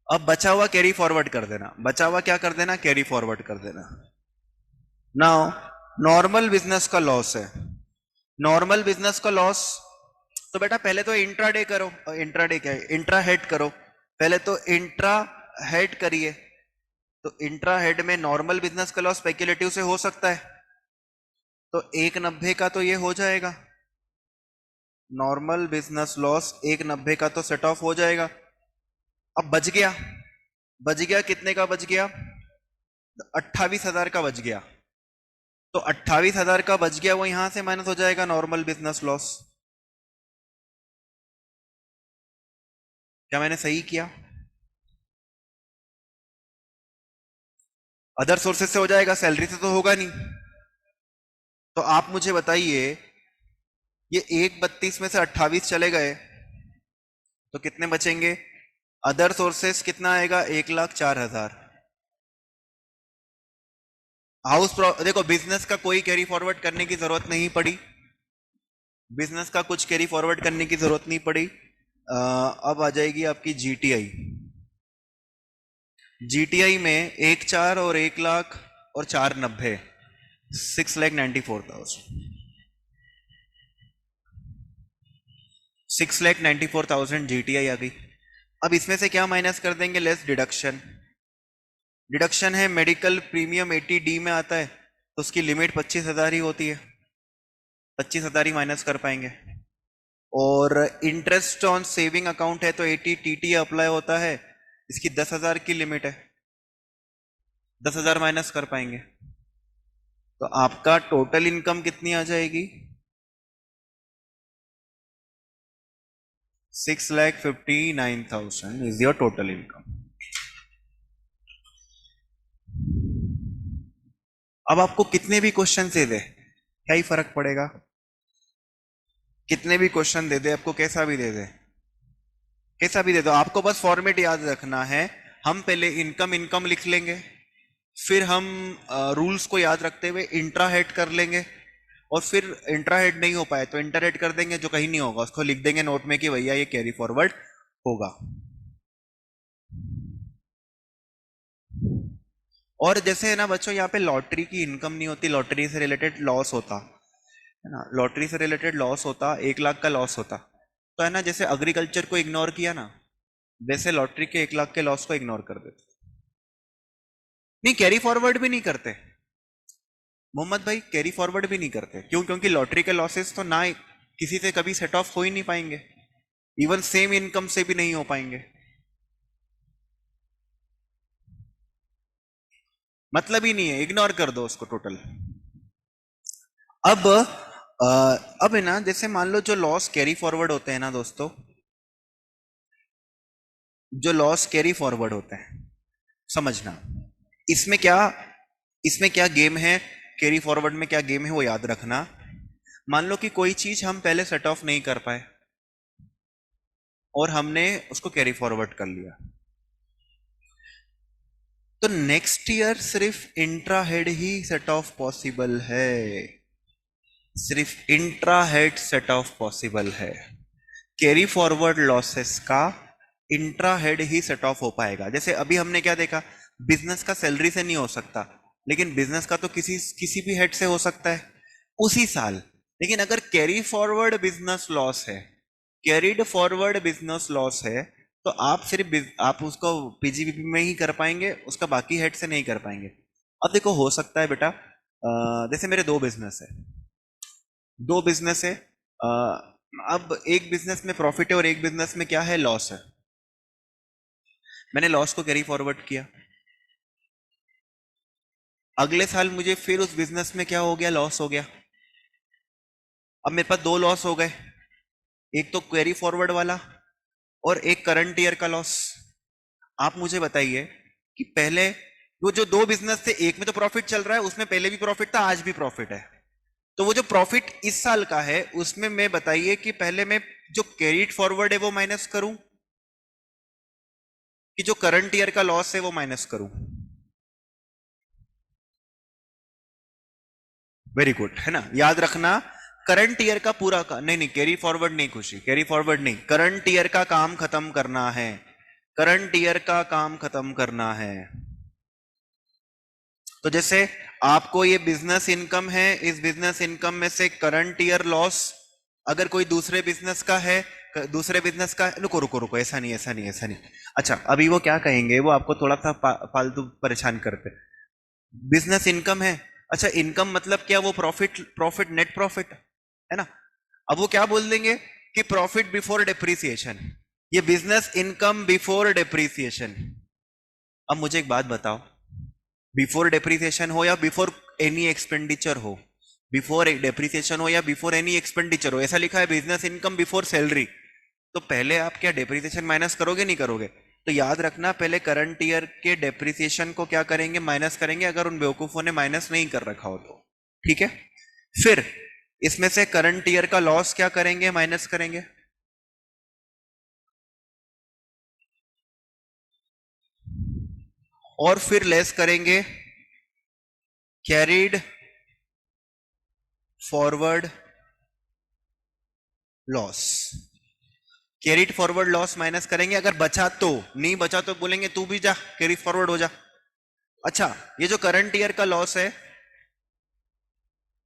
अब बचा हुआ कैरी फॉरवर्ड कर देना, बचा हुआ क्या कर देना, कैरी फॉरवर्ड कर देना। नाउ नॉर्मल बिजनेस का लॉस है, नॉर्मल बिजनेस का लॉस, तो बेटा पहले तो इंट्राडे करो, इंट्राडे क्या है, इंट्रा हेड करो। पहले तो इंट्रा हेड करिए। तो इंट्रा हेड में नॉर्मल बिजनेस का लॉस स्पेक्युलेटिव से हो सकता है, तो 190 का तो ये हो जाएगा। नॉर्मल बिजनेस लॉस 190 का तो सेट ऑफ हो जाएगा। अब बच गया, बच गया कितने का बच गया? 28,000 का बच गया। तो 28,000 का बच गया, वो यहां से माइनस हो जाएगा नॉर्मल बिजनेस लॉस। क्या मैंने सही किया? अदर सोर्सेज से हो जाएगा, सैलरी से तो होगा नहीं। तो आप मुझे बताइए, ये 1,32 में से 28 चले गए तो कितने बचेंगे? अदर सोर्सेस कितना आएगा? 1,04,000। देखो बिजनेस का कोई कैरी फॉरवर्ड करने की जरूरत नहीं पड़ी, बिजनेस का कुछ कैरी फॉरवर्ड करने की जरूरत नहीं पड़ी। अब आ जाएगी आपकी जीटीआई। जीटीआई में 1,04 और 1,00,000 और 490, 6,94,000, 6,94,000 जीटीआई आ गई। अब इसमें से क्या माइनस कर देंगे? Less deduction. डिडक्शन है मेडिकल प्रीमियम 80D में आता है, तो उसकी लिमिट 25,000 ही होती है, 25,000 ही माइनस कर पाएंगे। और इंटरेस्ट ऑन सेविंग अकाउंट है तो 80 TT अप्लाई होता है, इसकी 10,000 की लिमिट है, 10,000 माइनस कर पाएंगे। तो आपका टोटल इनकम कितनी आ जाएगी? 6,59,000 इज योर टोटल इनकम। अब आपको कितने भी क्वेश्चन दे दे क्या ही फर्क पड़ेगा? कितने भी क्वेश्चन दे दे आपको, कैसा भी दे दे, कैसा भी दे दो, आपको बस फॉर्मेट याद रखना है। हम पहले इनकम इनकम लिख लेंगे, फिर हम रूल्स को याद रखते हुए इंट्रा हेड कर लेंगे, और फिर इंट्रा हेड नहीं हो पाए तो इंटर हेड कर देंगे, जो कहीं नहीं होगा उसको लिख देंगे नोट में कि भैया ये कैरी फॉरवर्ड होगा। और जैसे है ना बच्चों, यहाँ पे लॉटरी की इनकम नहीं होती, लॉटरी से रिलेटेड लॉस होता है ना, लॉटरी से रिलेटेड लॉस होता, 1,00,000 का लॉस होता, तो है ना, जैसे एग्रीकल्चर को इग्नोर किया ना, वैसे लॉटरी के 1,00,000 के लॉस को इग्नोर कर देते। नहीं, कैरी फॉरवर्ड भी नहीं करते मोहम्मद भाई, कैरी फॉरवर्ड भी नहीं करते। क्यों? क्योंकि लॉटरी के लॉसेस तो ना किसी से कभी सेट ऑफ हो ही नहीं पाएंगे, इवन सेम इनकम से भी नहीं हो पाएंगे, मतलब ही नहीं है, इग्नोर कर दो उसको टोटल। अब अब है ना, जैसे मान लो जो लॉस कैरी फॉरवर्ड होते हैं ना दोस्तों, जो लॉस कैरी फॉरवर्ड होते हैं, समझना, इसमें क्या इसमें क्या गेम है, कैरी फॉरवर्ड में क्या गेम है वो याद रखना। मान लो कि कोई चीज हम पहले सेट ऑफ नहीं कर पाए और हमने उसको कैरी फॉरवर्ड कर लिया, तो नेक्स्ट ईयर सिर्फ intra head he set of possible है, सिर्फ intra head set of possible है। कैरी फॉरवर्ड लॉसेस का intra head he set of हो पाएगा। जैसे अभी हमने क्या देखा, बिजनेस का सैलरी से नहीं हो सकता, लेकिन बिजनेस का तो किसी किसी भी हेड से हो सकता है उसी साल। लेकिन अगर कैरी फॉरवर्ड बिजनेस लॉस है, कैरिड फॉरवर्ड बिजनेस लॉस है, तो आप सिर्फ आप उसको पीजीबीपी में ही कर पाएंगे, उसका बाकी हेड से नहीं कर पाएंगे। अब देखो हो सकता है बेटा, जैसे मेरे दो बिजनेस है, दो बिजनेस है, अब एक बिजनेस में प्रॉफिट है और एक बिजनेस में क्या है, लॉस है। मैंने लॉस को कैरी फॉरवर्ड किया, अगले साल मुझे फिर उस बिजनेस में क्या हो गया, लॉस हो गया। अब मेरे पास दो लॉस हो गए, एक तो कैरी फॉरवर्ड वाला और एक करंट ईयर का लॉस। आप मुझे बताइए कि पहले वो जो दो बिजनेस थे, एक में तो प्रॉफिट चल रहा है, उसमें पहले भी प्रॉफिट था, आज भी प्रॉफिट है, तो वो जो प्रॉफिट इस साल का है उसमें मैं बताइए कि पहले मैं जो कैरीड फॉरवर्ड है वो माइनस करूं कि जो करंट ईयर का लॉस है वो माइनस करूं। वेरी गुड, है ना, याद रखना। करंट ईयर का पूरा का नहीं नहीं, कैरी फॉरवर्ड नहीं, खुशी कैरी फॉरवर्ड नहीं, करंट ईयर का काम खत्म करना है, करंट ईयर का काम खत्म करना है। तो जैसे आपको ये बिजनेस इनकम है, इस बिजनेस इनकम में से करंट ईयर लॉस अगर कोई दूसरे बिजनेस का है, दूसरे बिजनेस का, रुको रुको रुको, ऐसा नहीं ऐसा नहीं ऐसा नहीं। अच्छा अभी वो क्या कहेंगे, वो आपको थोड़ा सा फालतू परेशान करते। बिजनेस इनकम है, अच्छा इनकम मतलब क्या, वो प्रॉफिट, प्रॉफिट नेट प्रॉफिट है ना। अब वो क्या बोल देंगे कि प्रॉफिट बिफोर डेप्रिसिएशन, ये बिजनेस इनकम बिफोर डेप्रिसिएशन। अब मुझे एक बात बताओ, बिफोर डेप्रिसिएशन हो या बिफोर एनी एक्सपेंडिचर हो, बिफोर डेप्रिसिएशन हो या बिफोर एनी एक्सपेंडिचर हो, ऐसा लिखा है बिजनेस इनकम बिफोर सैलरी, तो पहले आप क्या डेप्रिसिएशन माइनस करोगे, नहीं करोगे? तो याद रखना, पहले करंट ईयर के डेप्रिसिएशन को क्या करेंगे, माइनस करेंगे, अगर उन बेवकूफों ने माइनस नहीं कर रखा हो तो। ठीक है, फिर इसमें से करंट ईयर का लॉस क्या करेंगे, माइनस करेंगे, और फिर लेस करेंगे carried forward loss. Carried forward loss minus करेंगे, अगर बचा तो, नहीं बचा तो बोलेंगे तू भी जा कैरी फॉरवर्ड हो जा। अच्छा, ये जो करंट ईयर का लॉस है,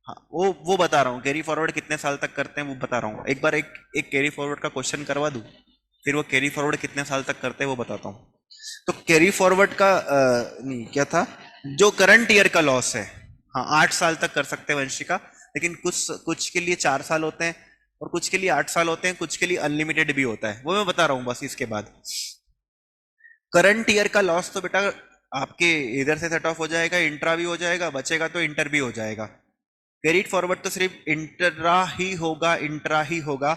हाँ वो बता रहा हूँ, कैरी फॉरवर्ड कितने साल तक करते हैं वो बता रहा हूँ। एक बार एक एक कैरी फॉरवर्ड का क्वेश्चन करवा दूं, फिर वो कैरी फॉरवर्ड कितने साल तक करते हैं वो बताता हूँ। तो कैरी फॉरवर्ड का नहीं क्या था, जो करंट ईयर का लॉस है, हाँ 8 साल तक कर सकते हैं वंशिका, लेकिन कुछ कुछ के लिए 4 साल होते हैं और कुछ के लिए 8 साल होते हैं, कुछ के लिए अनलिमिटेड भी होता है, वो मैं बता रहा हूँ बस। इसके बाद करंट ईयर का लॉस तो बेटा आपके इधर से सेट ऑफ हो जाएगा, इंट्रा भी हो जाएगा, बचेगा तो इंटर भी हो जाएगा। कैरीड फॉरवर्ड तो सिर्फ इंट्रा ही होगा, इंट्रा ही होगा,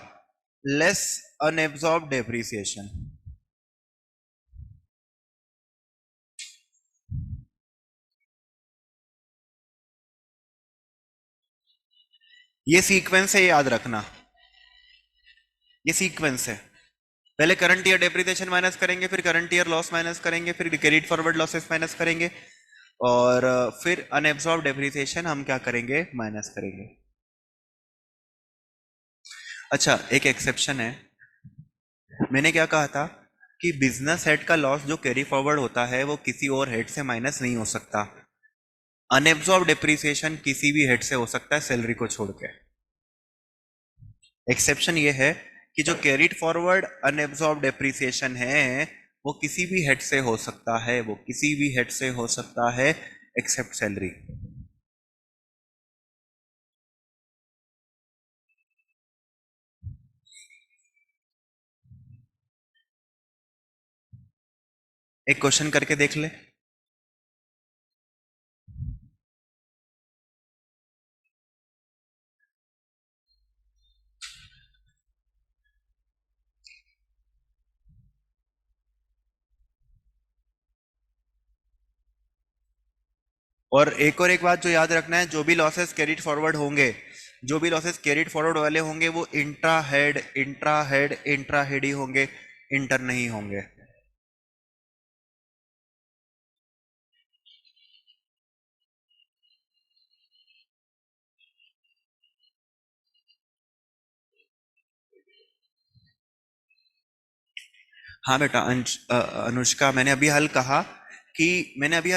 लेस अनएब्सॉर्ब डेप्रिसिएशन। ये सीक्वेंस है, याद रखना, ये सीक्वेंस है। पहले करंट ईयर डेप्रिसिएशन माइनस करेंगे, फिर करंट ईयर लॉस माइनस करेंगे, फिर कैरीड फॉरवर्ड लॉसेस माइनस करेंगे, और फिर अनएब्सॉर्ब डेप्रिसिएशन हम क्या करेंगे, माइनस करेंगे। अच्छा एक एक्सेप्शन है, मैंने क्या कहा था कि बिजनेस हेड का लॉस जो कैरी फॉरवर्ड होता है वो किसी और हेड से माइनस नहीं हो सकता, अनएब्सॉर्ब डेप्रिसिएशन किसी भी हेड से हो सकता है सैलरी को छोड़ के। एक्सेप्शन ये है कि जो कैरिड फॉरवर्ड अनएब्सॉर्ब डेप्रिसिएशन है वो किसी भी हेड से हो सकता है, वो किसी भी हेड से हो सकता है एक्सेप्ट सैलरी। एक क्वेश्चन करके देख ले। और एक बात जो याद रखना है, जो भी लॉसेस कैरिड फॉरवर्ड होंगे, जो भी लॉसेस कैरिड फॉरवर्ड वाले होंगे वो इंट्रा हेड ही होंगे, इंटर नहीं होंगे। हाँ बेटा, अनुष्का, मैंने अभी हाल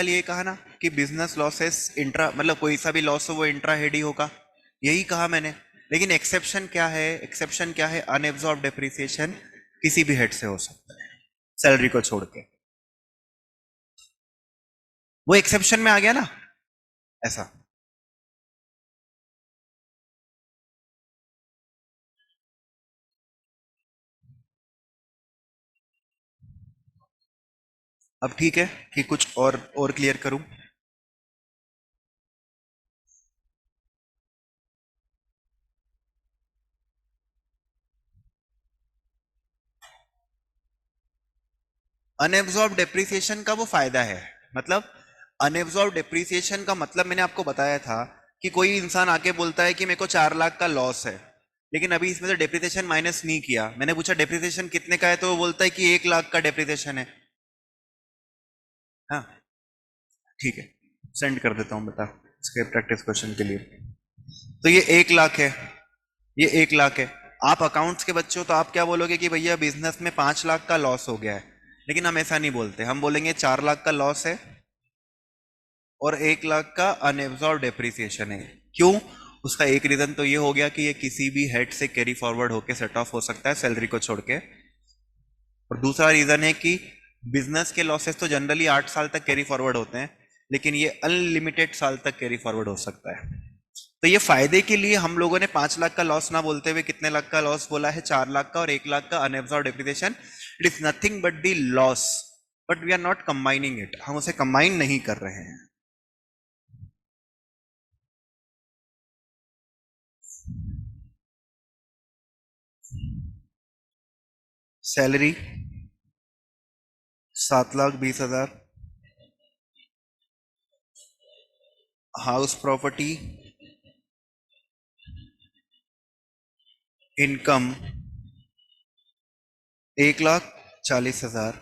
ये कहा ना कि बिजनेस लॉसेस इंट्रा, मतलब कोई सा भी लॉस हो वो इंट्रा हेड ही होगा, यही कहा मैंने। लेकिन एक्सेप्शन क्या है, अनएब्जॉर्ब डेप्रिसिएशन किसी भी हेड से हो सकता है, सैलरी को छोड़ के। वो एक्सेप्शन में आ गया ना, ऐसा। अब ठीक है कि कुछ और क्लियर करूं? अनएब्जॉर्ब डेप्रिसिएशन का वो फायदा है, मतलब अनएब्जॉर्ब डेप्रिसिएशन का मतलब मैंने आपको बताया था कि कोई इंसान आके बोलता है कि मेरे को 4 लाख का लॉस है, लेकिन अभी इसमें से डेप्रिसिएशन माइनस नहीं किया। मैंने पूछा डेप्रिसिएशन कितने का है, तो वो बोलता है कि 1 लाख का डेप्रिसिएशन है। हाँ, ठीक है, सेंड कर देता हूँ बेटा इसके प्रैक्टिस क्वेश्चन के लिए। तो ये 1 लाख है, ये 1 लाख है। आप अकाउंट्स के बच्चे हो तो आप क्या बोलोगे कि भैया बिजनेस में 5 लाख का लॉस हो गया है, लेकिन हम ऐसा नहीं बोलते, हम बोलेंगे 4 लाख का लॉस है और 1 लाख का अनएब्जॉर्ब डेप्रिसिएशन है। क्यों? उसका एक रीजन तो ये हो गया कि ये किसी भी हेड से कैरी फॉरवर्ड होकर सेट ऑफ हो सकता है, सैलरी को छोड़ के। और दूसरा रीजन है कि बिजनेस के लॉसेस तो जनरली 8 साल तक कैरी फॉरवर्ड होते हैं, लेकिन ये अनलिमिटेड साल तक कैरी फॉरवर्ड हो सकता है। तो ये फायदे के लिए हम लोगों ने 5 लाख का लॉस ना बोलते हुए कितने लाख का लॉस बोला है? 4 लाख का, और 1 लाख का unabsorb depreciation. It is nothing but the loss, but we are not combining it, हम उसे कंबाइन नहीं कर रहे हैं। Salary 7,20,000, house property income 1,40,000,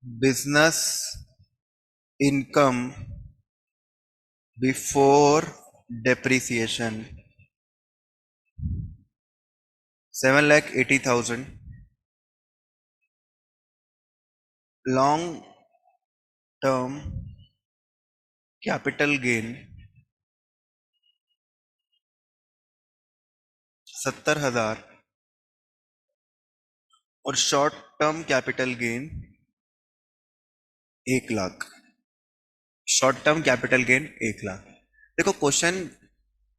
business income before depreciation 7,80,000, long term capital gain 70,000, और short term capital gain 1 lakh. Short term capital gain 1 lakh. देखो क्वेश्चन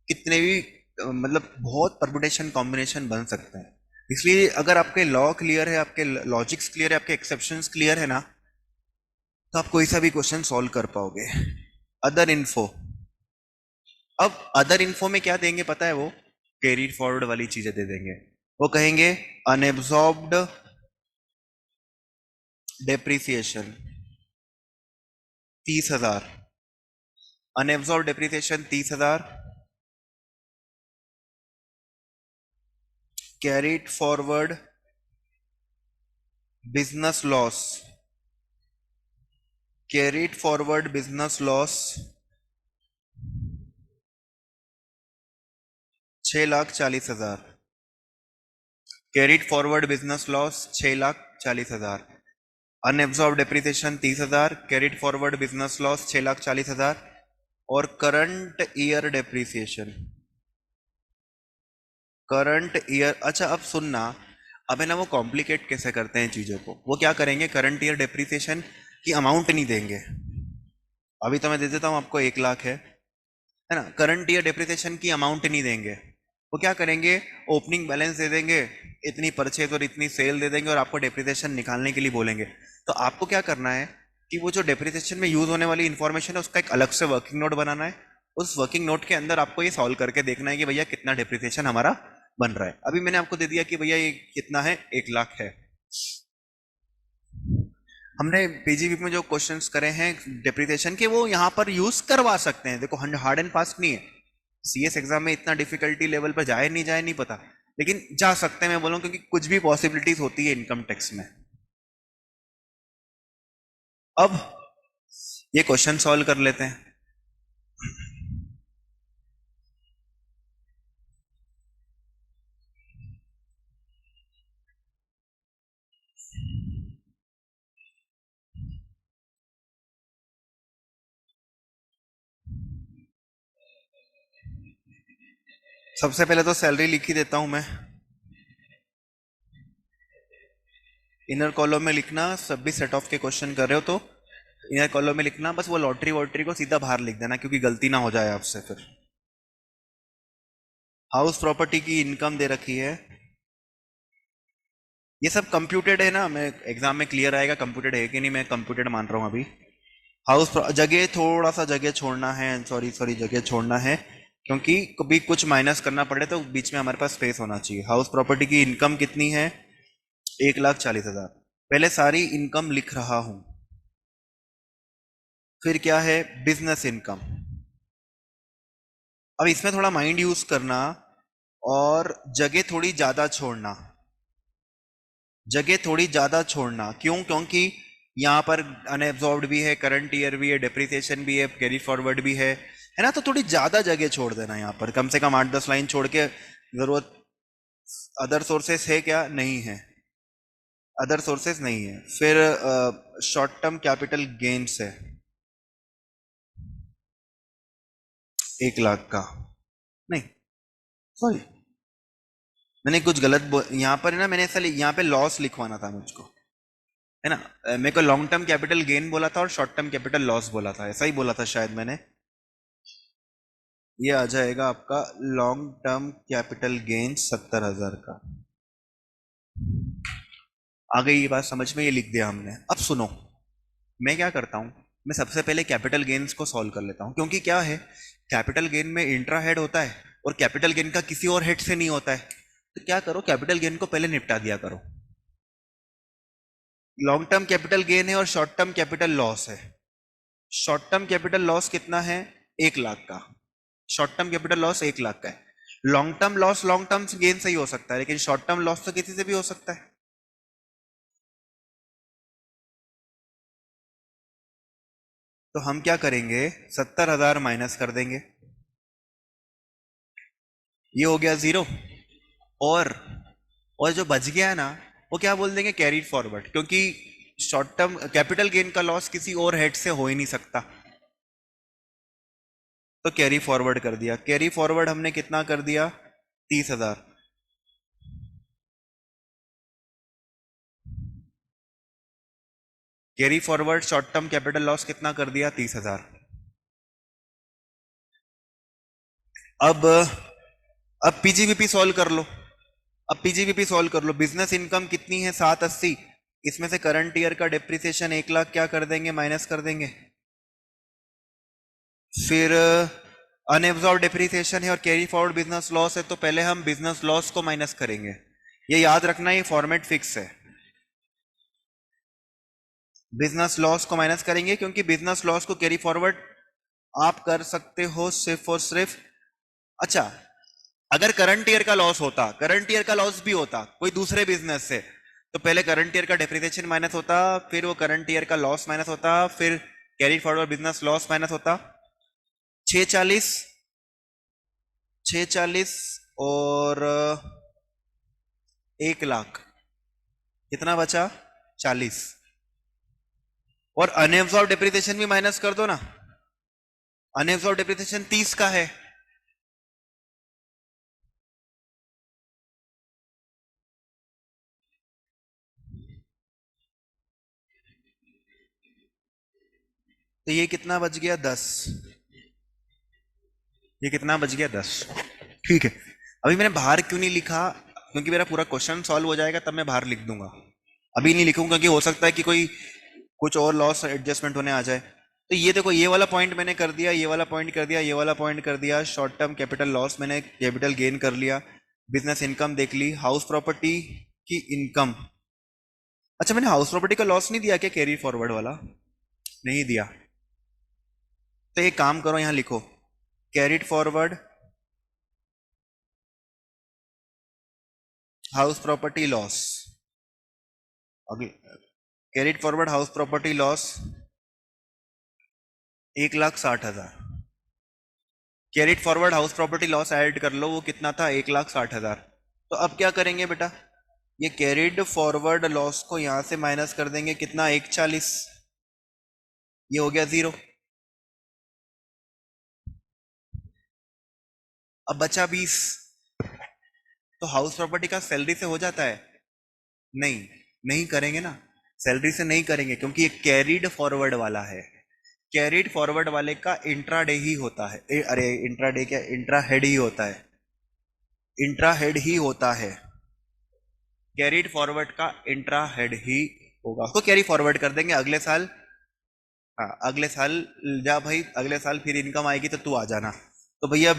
कितने भी मतलब बहुत परमुटेशन कॉम्बिनेशन बन सकते हैं, इसलिए अगर आपके लॉ क्लियर है, आपके लॉजिक्स क्लियर है, आपके एक्सेप्शंस क्लियर है ना, तो आप कोई सा भी क्वेश्चन सॉल्व कर पाओगे। अदर इन्फो, अब अदर इन्फो में क्या देंगे पता है? वो कैरी फॉरवर्ड वाली चीजें दे देंगे। वो कहेंगे unabsorbed depreciation 30,000, unabsorbed depreciation 30,000, carried forward business loss, carried forward business loss 6,40,000, carried forward business loss 6,40,000, unabsorbed depreciation 30,000, carried forward business loss 6,40,000, और current year depreciation, current year. अच्छा अब सुनना, अब है ना वो कॉम्प्लिकेट कैसे करते हैं चीजों को, वो क्या करेंगे, करंट ईयर डेप्रिसिएशन की अमाउंट नहीं देंगे। अभी तो मैं दे देता हूं आपको, 1 लाख है ना, करंट ईयर डेप्रिसिएशन की अमाउंट नहीं देंगे। वो क्या करेंगे, ओपनिंग बैलेंस दे देंगे, इतनी परचेज और इतनी सेल दे देंगे, और आपको डेप्रिसिएशन निकालने के लिए बोलेंगे। तो आपको क्या करना है कि वो जो डेप्रिसिएशन में यूज होने वाली इंफॉर्मेशन है उसका एक अलग से वर्किंग नोट बनाना है। उस वर्किंग नोट के अंदर आपको ये सॉल्व करके देखना है कि भैया कितना डेप्रिसिएशन हमारा बन रहा है। अभी मैंने आपको दे दिया कि भैया ये कितना है, 1 लाख है। हमने पीजीबी में जो क्वेश्चंस करे हैं डिप्रिसिएशन के, वो यहाँ पर यूज करवा सकते हैं। देखो हार्ड एंड फास्ट नहीं है, सीएस एग्जाम में इतना डिफिकल्टी लेवल पर जाए नहीं पता, लेकिन जा सकते हैं मैं बोलूँ, क्योंकि कुछ भी पॉसिबिलिटीज होती है इनकम टैक्स में। अब ये क्वेश्चन सॉल्व कर लेते हैं। सबसे पहले तो सैलरी लिख ही देता हूं मैं। इनर कॉलम में लिखना, सब भी सेट ऑफ के क्वेश्चन कर रहे हो तो इनर कॉलम में लिखना, बस वो लॉटरी वॉटरी को सीधा बाहर लिख देना, क्योंकि गलती ना हो जाए आपसे फिर। हाउस प्रॉपर्टी की इनकम दे रखी है, ये सब कंप्यूटेड है ना, मैं एग्जाम में क्लियर आएगा कंप्यूटेड है कि नहीं, मैं कंप्यूटेड मान रहा हूँ अभी। हाउस जगह थोड़ा सा जगह छोड़ना है, सॉरी सॉरी जगह छोड़ना है, क्योंकि कभी कुछ माइनस करना पड़े तो बीच में हमारे पास स्पेस होना चाहिए। हाउस प्रॉपर्टी की इनकम कितनी है? 1,40,000। पहले सारी इनकम लिख रहा हूं। फिर क्या है? Business income. अब इसमें थोड़ा माइंड यूज करना और जगह थोड़ी ज्यादा छोड़ना, जगह थोड़ी ज्यादा छोड़ना। क्यों? क्योंकि यहाँ पर अनएब्जॉर्ब्ड भी है, करंट ईयर भी है, डेप्रिसिएशन भी है, कैरी फॉरवर्ड भी है ना, तो थोड़ी ज्यादा जगह छोड़ देना यहाँ पर, कम से कम 8-10 लाइन छोड़ के। जरूरत अदर सोर्सेस है क्या? नहीं है, अदर सोर्सेस नहीं है। फिर शॉर्ट टर्म कैपिटल गेन्स है 1 लाख का, नहीं सॉरी मैंने कुछ गलत यहाँ पर है ना, मैंने ऐसा यहाँ पे लॉस लिखवाना था मुझको, है ना। मेरे को लॉन्ग टर्म कैपिटल गेन बोला था और शॉर्ट टर्म कैपिटल लॉस बोला था, ऐसा ही बोला था शायद मैंने। ये आ जाएगा आपका लॉन्ग टर्म कैपिटल गेन 70,000 का। आ गई ये बात समझ में? ये लिख दिया हमने। अब सुनो, मैं क्या करता हूं, मैं सबसे पहले कैपिटल गेन्स को सॉल्व कर लेता हूं, क्योंकि क्या है, कैपिटल गेन में इंट्रा हेड होता है और कैपिटल गेन का किसी और हेड से नहीं होता है। तो क्या करो, कैपिटल गेन को पहले निपटा दिया करो। लॉन्ग टर्म कैपिटल गेन है और शॉर्ट टर्म कैपिटल लॉस है। शॉर्ट टर्म कैपिटल लॉस कितना है? 1 लाख का। Short term capital loss 1 lakh का है। Long term loss long term gain से ही हो सकता है, लेकिन शॉर्ट टर्म लॉस तो किसी से भी हो सकता है। तो हम क्या करेंगे, 70,000 माइनस कर देंगे, ये हो गया 0। और और जो बच गया है ना, वो क्या बोल देंगे, कैरीड फॉरवर्ड, क्योंकि शॉर्ट टर्म कैपिटल गेन का लॉस किसी और हेड से हो ही नहीं सकता, तो कैरी फॉरवर्ड कर दिया। कैरी फॉरवर्ड हमने कितना कर दिया? 30,000। Carry forward short term capital loss कितना कर दिया? 30,000। अब पीजीवीपी सॉल्व कर लो। अब पीजीवीपी सॉल्व कर लो। बिजनेस इनकम कितनी है? 780। इसमें से करंट ईयर का डिप्रिसिएशन 1 लाख क्या कर देंगे? माइनस कर देंगे। फिर अनएब्जॉर्ब डिप्रिसिएशन है और कैरी फॉरवर्ड बिजनेस लॉस है, तो पहले हम बिजनेस लॉस को माइनस करेंगे। ये याद रखना, ये फॉर्मेट फिक्स है। बिजनेस लॉस को माइनस करेंगे, क्योंकि बिजनेस लॉस को कैरी फॉरवर्ड आप कर सकते हो सिर्फ और सिर्फ, अच्छा अगर करंट ईयर का लॉस होता, करंट ईयर का लॉस भी होता कोई दूसरे बिजनेस से, तो पहले करंट ईयर का डेप्रिसिएशन माइनस होता, फिर वो करंट ईयर का लॉस माइनस होता, फिर carry forward business loss minus होता। 640, 640 और 1 लाख, कितना बचा? 40। और अनएब्सॉर्ब डिप्रिसिएशन भी माइनस कर दो ना, अनएब्सॉर्ब डिप्रिसिएशन 30 का है। तो ये कितना बच गया? 10। ये कितना बच गया? 10। ठीक है। अभी मैंने बाहर क्यों नहीं लिखा? क्योंकि मेरा पूरा क्वेश्चन सॉल्व हो जाएगा तब मैं बाहर लिख दूंगा, अभी नहीं लिखूंगा, क्योंकि हो सकता है कि कोई कुछ और लॉस एडजस्टमेंट होने आ जाए। तो ये देखो, ये वाला पॉइंट मैंने कर दिया, ये वाला पॉइंट कर दिया, ये वाला पॉइंट कर दिया। शॉर्ट टर्म कैपिटल लॉस मैंने कैपिटल गेन कर लिया, बिजनेस इनकम देख ली, हाउस प्रॉपर्टी की इनकम अच्छा, मैंने हाउस प्रॉपर्टी का लॉस नहीं दिया क्या, कैरी फॉरवर्ड वाला? नहीं दिया। तो एक काम करो, यहां लिखो carried forward house property loss. अभी carried forward house property loss 1,60,000। Carried forward house property loss add कर लो, वो कितना था, 1,60,000। तो अब क्या करेंगे बेटा, ये कैरिड फॉरवर्ड लॉस को यहां से माइनस कर देंगे, कितना, 140। ये हो गया 0। अब बचा 20। तो हाउस प्रॉपर्टी का सैलरी से हो जाता है? नहीं, नहीं करेंगे ना, सैलरी से नहीं करेंगे, क्योंकि ये कैरिड फॉरवर्ड वाला है। कैरिड फॉरवर्ड वाले का इंट्राडे ही होता है। अरे इंट्राडे क्या, इंट्रा हेड ही होता है, इंट्रा हेड ही होता है। कैरिड फॉरवर्ड का इंट्रा हेड ही होगा, उसको कैरी फॉरवर्ड कर देंगे अगले साल। हाँ, अगले साल जा भाई, अगले साल फिर इनकम आएगी तो तू आ जाना। तो भैया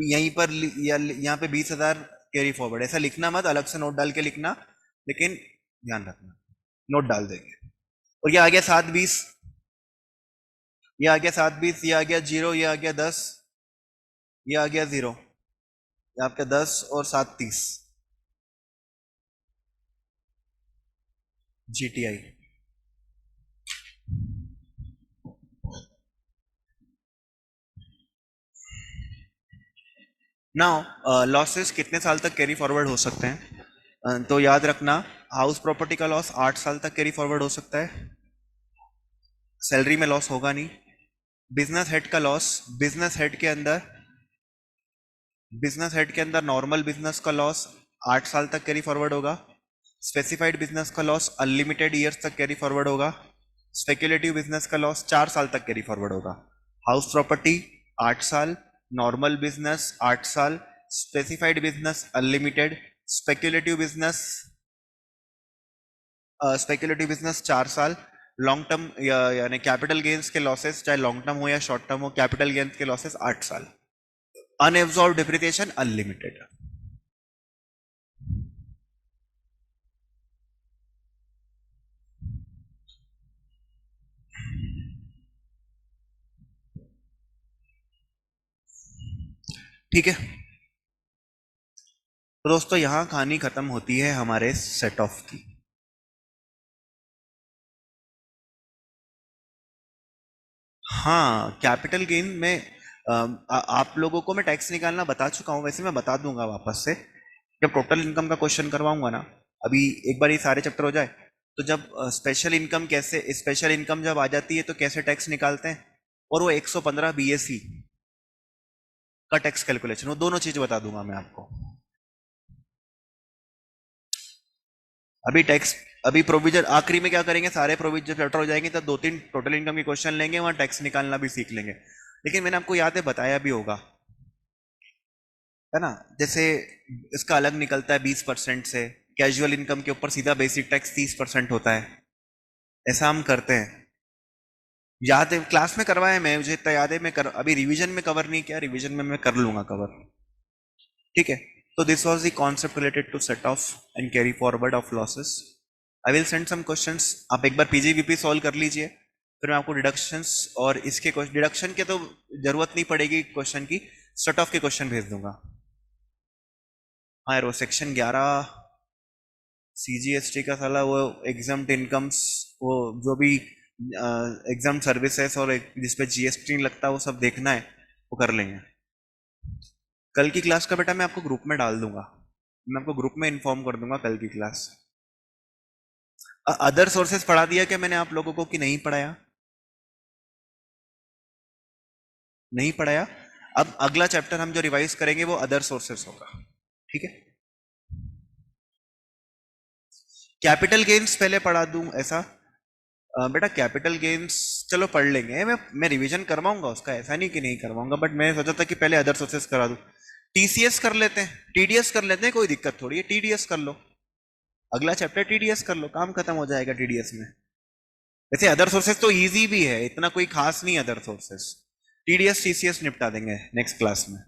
यहीं पर यहाँ पे 20,000 कैरी फॉरवर्ड, ऐसा लिखना मत, अलग से नोट डाल के लिखना, लेकिन ध्यान रखना, नोट डाल देंगे। और ये आ गया 7,20, ये आ गया 7,20, ये आ गया 0, ये आ गया 10, ये आ गया 0, ये आपका 10 और 7,30 GTI। नाउ लॉसेस कितने साल तक कैरी फॉरवर्ड हो सकते हैं? तो याद रखना, हाउस प्रॉपर्टी का लॉस 8 साल तक कैरी फॉरवर्ड हो सकता है, सैलरी में लॉस होगा नहीं। बिजनेस हेड का लॉस, बिजनेस हेड के अंदर नॉर्मल बिजनेस का लॉस 8 साल तक कैरी फॉरवर्ड होगा। स्पेसिफाइड बिजनेस का लॉस अनलिमिटेड ईयर्स तक कैरी फॉरवर्ड होगा। स्पेक्युलेटिव बिजनेस का लॉस 4 साल तक कैरी फॉरवर्ड होगा। हाउस प्रॉपर्टी 8 साल, नॉर्मल बिजनेस 8 साल, specified business unlimited, speculative business 4 साल, लॉन्ग टर्म यानी कैपिटल गेन्स के लॉसेस चाहे लॉन्ग टर्म हो या शॉर्ट टर्म हो, कैपिटल गेन्स के लॉसेस 8 साल, अनएब्सॉर्ब डिप्रिसिएशन अनलिमिटेड। ठीक है, तो दोस्तों यहां कहानी खत्म होती है हमारे सेट ऑफ की। हाँ, कैपिटल गेन में आप लोगों को मैं टैक्स निकालना बता चुका हूँ, वैसे मैं बता दूंगा वापस से जब टोटल इनकम का क्वेश्चन करवाऊंगा ना। अभी एक बार ये सारे चैप्टर हो जाए, तो जब स्पेशल इनकम, कैसे स्पेशल इनकम जब आ जाती है तो कैसे टैक्स निकालते हैं, और वो 115 BSE का टैक्स कैलकुलेशन, वो दोनों चीज बता दूंगा मैं आपको। अभी टैक्स, अभी प्रोविजन आखिरी में क्या करेंगे, सारे प्रोविजन चैप्टर हो जाएंगे तब 2-3 टोटल इनकम के क्वेश्चन लेंगे, वहां टैक्स निकालना भी सीख लेंगे। लेकिन मैंने आपको याद है बताया भी होगा, है ना, जैसे इसका अलग निकलता है 20% से, कैजुअल इनकम के ऊपर सीधा बेसिक टैक्स 30% होता है, ऐसा हम करते हैं। याद है क्लास में करवाया, मैं मुझे इतना याद है, मैं अभी रिवीजन में कवर नहीं किया, रिवीजन में मैं कर लूंगा कवर। ठीक है, तो this was the concept related to set off and carry forward of losses. I will send some questions, आप एक बार PGVP सॉल्व कर लीजिए, फिर मैं आपको डिडक्शंस और इसके डिडक्शन के तो जरूरत नहीं पड़ेगी क्वेश्चन की, सेट ऑफ के क्वेश्चन भेज दूंगा। हाँ यार, वो सेक्शन 11 CGST का साला वो एग्जाम्ड इनकम्स, वो जो भी एग्जाम सर्विसेज और जिसपे GST नहीं लगता, वो सब देखना है, वो कर लेंगे। कल की क्लास का बेटा मैं आपको ग्रुप में डाल दूंगा, मैं आपको ग्रुप में इन्फॉर्म कर दूंगा कल की क्लास। अदर सोर्सेज पढ़ा दिया क्या मैंने आप लोगों को कि नहीं पढ़ाया? नहीं पढ़ाया। अब अगला चैप्टर हम जो रिवाइज करेंगे वो अदर सोर्सेस होगा। ठीक है, कैपिटल गेन्स पहले पढ़ा दूं ऐसा? बेटा कैपिटल गेन्स चलो पढ़ लेंगे, मैं रिवीजन करवाऊंगा उसका, ऐसा नहीं कि नहीं करवाऊंगा, बट मैं सोचा था कि पहले अदर सोर्सेस करा दूं। TCS कर लेते हैं, TDS कर लेते हैं, कोई दिक्कत थोड़ी है, TDS कर लो, अगला चैप्टर TDS कर लो, काम खत्म हो जाएगा TDS में। वैसे अदर सोर्सेस तो इजी भी है, इतना कोई खास नहीं अदर सोर्सेस, TDS TCS निपटा देंगे नेक्स्ट क्लास में।